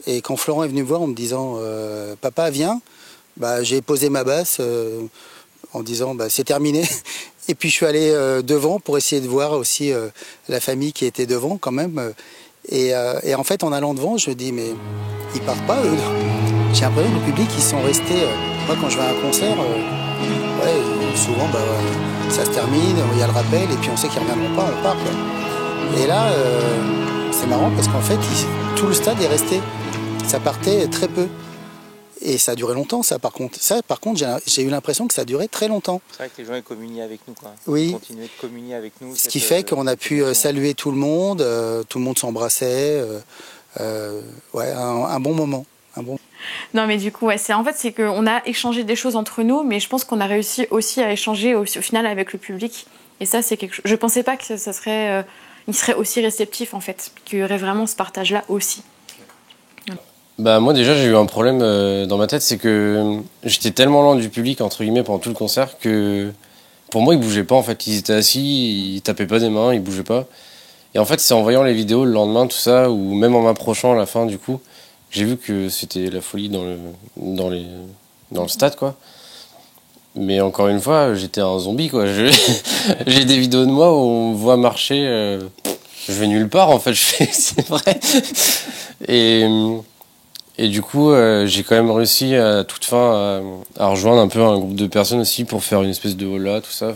Et quand Florent est venu me voir en me disant, papa, viens, j'ai posé ma basse en disant c'est terminé. Et puis je suis allé devant pour essayer de voir aussi la famille qui était devant quand même. Et en fait, en allant devant, je me dis, mais ils partent pas, eux. J'ai l'impression que le public, ils sont restés... moi, quand je vais à un concert, souvent, ça se termine, il y a le rappel, et puis on sait qu'ils ne reviendront pas, on part. Quoi. Et là, c'est marrant, parce qu'en fait, tout le stade est resté. Ça partait très peu. Et ça a duré longtemps, ça, par contre. Ça, par contre, j'ai eu l'impression que ça a duré très longtemps. C'est vrai que les gens ils communiaient avec nous, quoi. Oui. Ils continuaient de communier avec nous. Ce qui fait qu'on a pu saluer tout le monde s'embrassait. Un bon moment. Non, mais du coup, c'est qu'on a échangé des choses entre nous, mais je pense qu'on a réussi aussi à échanger au final avec le public. Et ça, c'est quelque chose. Je pensais pas que ça serait, il serait aussi réceptif, en fait, qu'il y aurait vraiment ce partage-là aussi. Moi déjà j'ai eu un problème dans ma tête, c'est que j'étais tellement loin du public entre guillemets pendant tout le concert que pour moi ils bougeaient pas en fait, ils étaient assis, ils tapaient pas des mains, ils bougeaient pas. Et en fait c'est en voyant les vidéos le lendemain tout ça, ou même en m'approchant à la fin du coup, j'ai vu que c'était la folie dans le stade quoi. Mais encore une fois j'étais un zombie quoi, j'ai des vidéos de moi où on me voit marcher, je vais nulle part en fait, c'est vrai. Et du coup, j'ai quand même réussi à toute fin à rejoindre un peu un groupe de personnes aussi pour faire une espèce de hola, tout ça.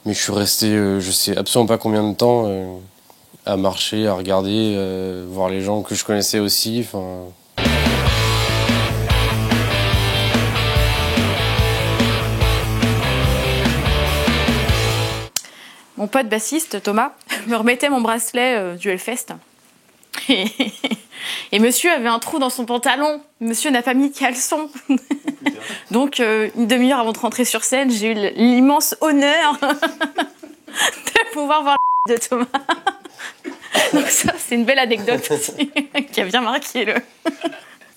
Mais je suis resté, je sais absolument pas combien de temps, à marcher, à regarder, voir les gens que je connaissais aussi. Mon pote bassiste, Thomas, me remettait mon bracelet du Hellfest. Et monsieur avait un trou dans son pantalon. Monsieur n'a pas mis de caleçon. Donc, une demi-heure avant de rentrer sur scène, j'ai eu l'immense honneur de pouvoir voir de Thomas. Donc ça, c'est une belle anecdote aussi, qui a bien marqué le...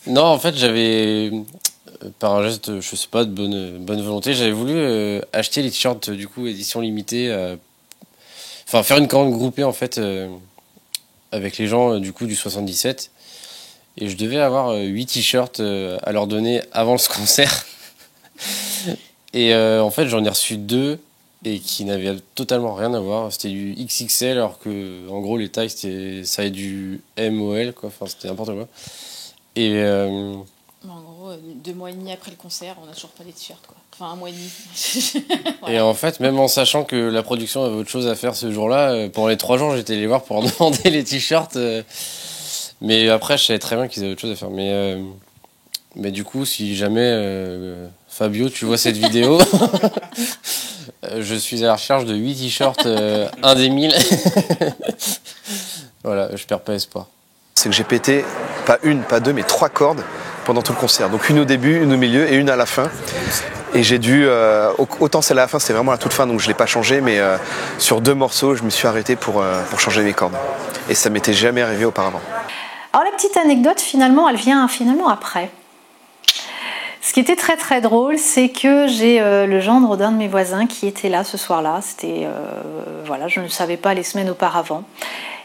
Non, en fait, j'avais, par un geste, je sais pas, de bonne volonté, j'avais voulu acheter les t-shirts, du coup, édition limitée, faire une commande groupée, en fait, avec les gens, du coup, du 77. Et je devais avoir 8 t-shirts à leur donner avant ce concert. Et en fait, j'en ai reçu 2 et qui n'avaient totalement rien à voir. C'était du XXL, alors que, en gros, les tailles, ça avait du MOL, quoi. Enfin, c'était n'importe quoi. Et en gros, 2 mois et demi après le concert, on n'a toujours pas les t-shirts, quoi. Enfin, 1 mois et demi. Voilà. Et en fait, même en sachant que la production avait autre chose à faire ce jour-là, pendant les 3 jours, j'étais allé voir pour leur demander les t-shirts. Mais après, je savais très bien qu'ils avaient autre chose à faire. Mais du coup, si jamais, Fabio, tu vois cette vidéo, je suis à la recherche de 8 t-shirts, un des 1000. Voilà, je perds pas espoir. C'est que j'ai pété, pas une, pas deux, mais 3 cordes pendant tout le concert. Donc une au début, une au milieu et une à la fin. Et j'ai dû, autant celle à la fin, c'était vraiment à la toute fin, donc je l'ai pas changé, mais sur 2 morceaux, je me suis arrêté pour changer mes cordes. Et ça m'était jamais arrivé auparavant. Alors la petite anecdote, finalement, elle vient après. Ce qui était très très drôle, c'est que j'ai le gendre d'un de mes voisins qui était là ce soir-là. C'était, je ne le savais pas les semaines auparavant.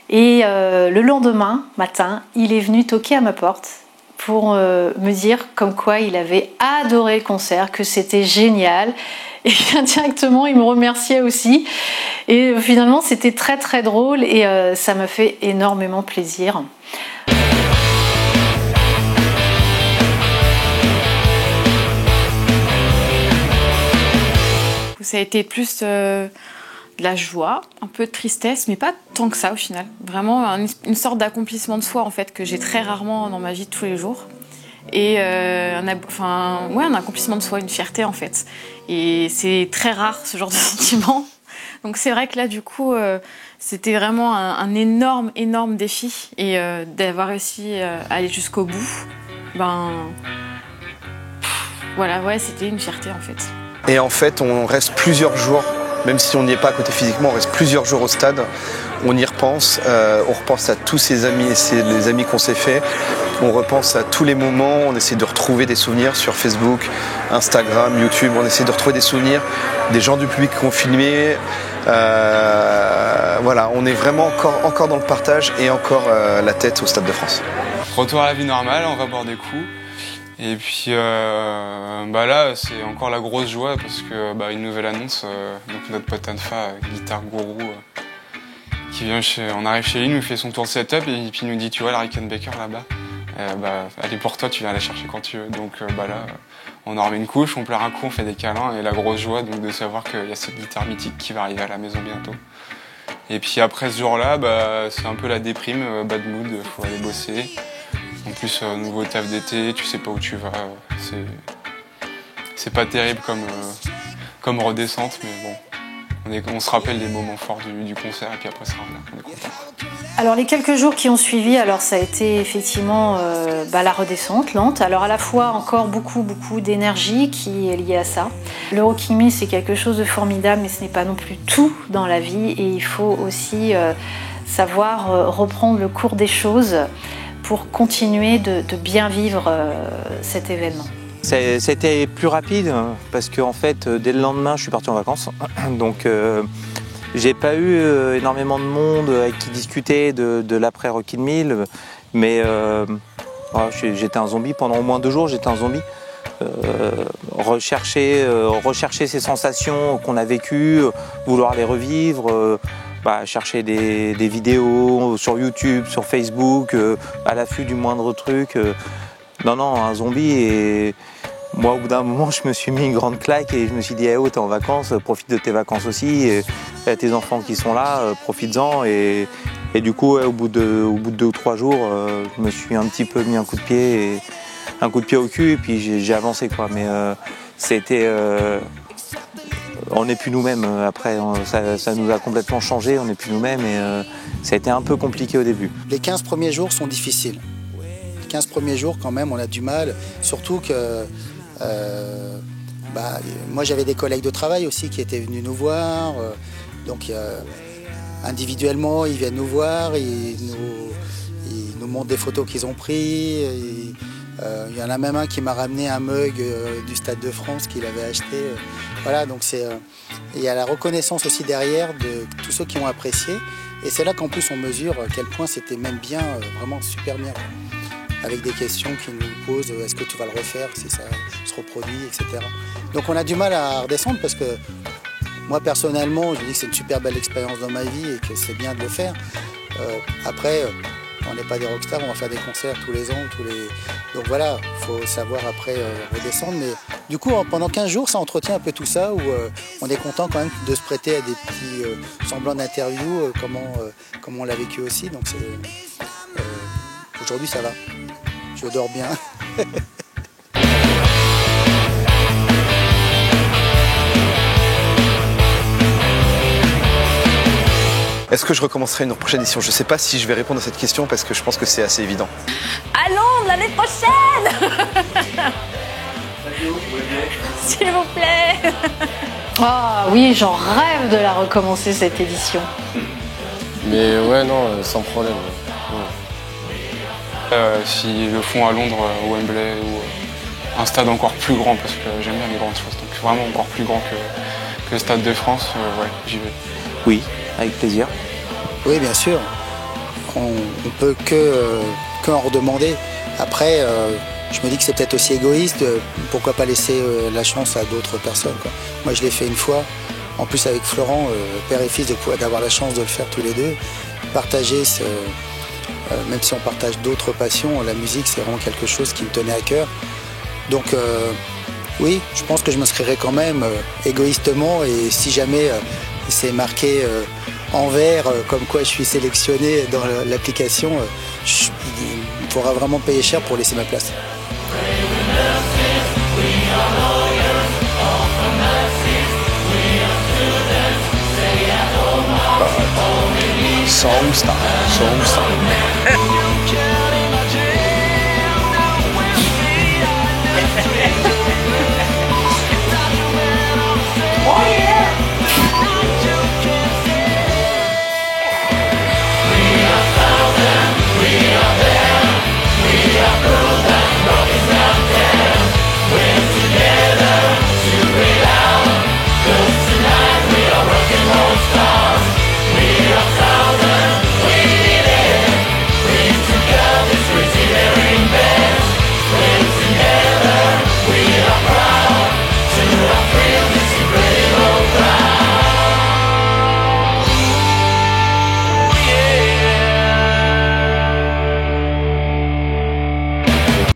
Et le lendemain matin, il est venu toquer à ma porte pour me dire comme quoi il avait adoré le concert, que c'était génial. Et indirectement, il me remerciait aussi. Et finalement, c'était très très drôle et ça m'a fait énormément plaisir. Ça a été plus de la joie, un peu de tristesse, mais pas tant que ça au final. Vraiment une sorte d'accomplissement de soi en fait que j'ai très rarement dans ma vie de tous les jours. Et un accomplissement de soi, une fierté en fait. Et c'est très rare ce genre de sentiment. Donc c'est vrai que là du coup c'était vraiment un énorme défi et d'avoir réussi à aller jusqu'au bout. C'était une fierté en fait. Et en fait, on reste plusieurs jours, même si on n'y est pas à côté physiquement, on reste plusieurs jours au stade. On y repense, on repense à tous ces amis, les amis qu'on s'est fait. On repense à tous les moments, on essaie de retrouver des souvenirs sur Facebook, Instagram, YouTube. On essaie de retrouver des souvenirs des gens du public qui ont filmé. On est vraiment encore dans le partage et encore la tête au Stade de France. Retour à la vie normale, on va boire des coups. Et puis là, c'est encore la grosse joie parce que une nouvelle annonce, donc notre pote Anfa, guitare gourou, qui vient on arrive chez lui, il nous fait son tour de setup et puis il nous dit tu vois la Rickenbacker là-bas, elle est pour toi, tu viens la chercher quand tu veux. Donc là, on en remet une couche, on pleure un coup, on fait des câlins et la grosse joie donc de savoir qu'il y a cette guitare mythique qui va arriver à la maison bientôt. Et puis après ce jour-là, c'est un peu la déprime, bad mood, faut aller bosser. En plus, nouveau taf d'été, tu sais pas où tu vas. C'est pas terrible comme redescente, mais bon, on se rappelle des moments forts du concert et puis après ça revient, on est content. Alors les quelques jours qui ont suivi, alors ça a été effectivement la redescente lente. Alors à la fois encore beaucoup d'énergie qui est liée à ça. Le Rocking Mill c'est quelque chose de formidable, mais ce n'est pas non plus tout dans la vie et il faut aussi savoir reprendre le cours des choses pour continuer de bien vivre cet événement. C'était plus rapide parce qu'en fait, dès le lendemain, je suis parti en vacances. Donc, j'ai pas eu énormément de monde avec qui discuter de l'après Rocking Mill. Mais j'étais un zombie pendant au moins 2 jours. J'étais un zombie. Rechercher ces sensations qu'on a vécues, vouloir les revivre. Chercher des vidéos sur YouTube, sur Facebook, à l'affût du moindre truc. Non, un zombie. Et moi, au bout d'un moment, je me suis mis une grande claque et je me suis dit, hey, t'es en vacances, profite de tes vacances aussi. Et tes enfants qui sont là, profites-en. Et du coup, au bout de 2 ou 3 jours, je me suis un petit peu mis un coup de pied au cul et puis j'ai avancé, quoi. Mais c'était... on n'est plus nous-mêmes après, ça nous a complètement changé, on n'est plus nous-mêmes et ça a été un peu compliqué au début. Les 15 premiers jours sont difficiles. Les 15 premiers jours quand même on a du mal, surtout que moi j'avais des collègues de travail aussi qui étaient venus nous voir, donc individuellement ils viennent nous voir, ils nous montrent des photos qu'ils ont pris. Il y en a même un qui m'a ramené un mug du Stade de France qu'il avait acheté. Voilà, donc il y a la reconnaissance aussi derrière de tous ceux qui ont apprécié. Et c'est là qu'en plus on mesure à quel point c'était même bien, vraiment super bien. Avec des questions qu'ils nous posent, est-ce que tu vas le refaire si ça se reproduit, etc. Donc on a du mal à redescendre parce que moi personnellement, je dis que c'est une super belle expérience dans ma vie et que c'est bien de le faire. Après, on n'est pas des rockstars, on va faire des concerts tous les ans, donc voilà, il faut savoir après redescendre. Mais du coup, pendant 15 jours, ça entretient un peu tout ça, où on est content quand même de se prêter à des petits semblants d'interviews, comment on l'a vécu aussi. Donc aujourd'hui, ça va. Je dors bien. Est-ce que je recommencerai une prochaine édition? Je ne sais pas si je vais répondre à cette question parce que je pense que c'est assez évident. Allons, l'année prochaine. S'il vous plaît. Ah oui, j'en rêve de la recommencer cette édition. Mais ouais, non, sans problème. S'ils le font à Londres, au Wembley, ou un stade encore plus grand, parce que j'aime bien les grandes choses, donc vraiment encore plus grand que le Stade de France, ouais, j'y vais. Oui, avec plaisir. Oui, bien sûr. On peut que en redemander. Après, je me dis que c'est peut-être aussi égoïste. Pourquoi pas laisser la chance à d'autres personnes, quoi. Moi, je l'ai fait une fois. En plus, avec Florent, père et fils, d'avoir la chance de le faire tous les deux. Partager, même si on partage d'autres passions, la musique, c'est vraiment quelque chose qui me tenait à cœur. Donc, oui, je pense que je m'inscrirai quand même égoïstement. Et si jamais c'est marqué en vert, comme quoi je suis sélectionné dans l'application, il faudra vraiment payer cher pour laisser ma place. Song style.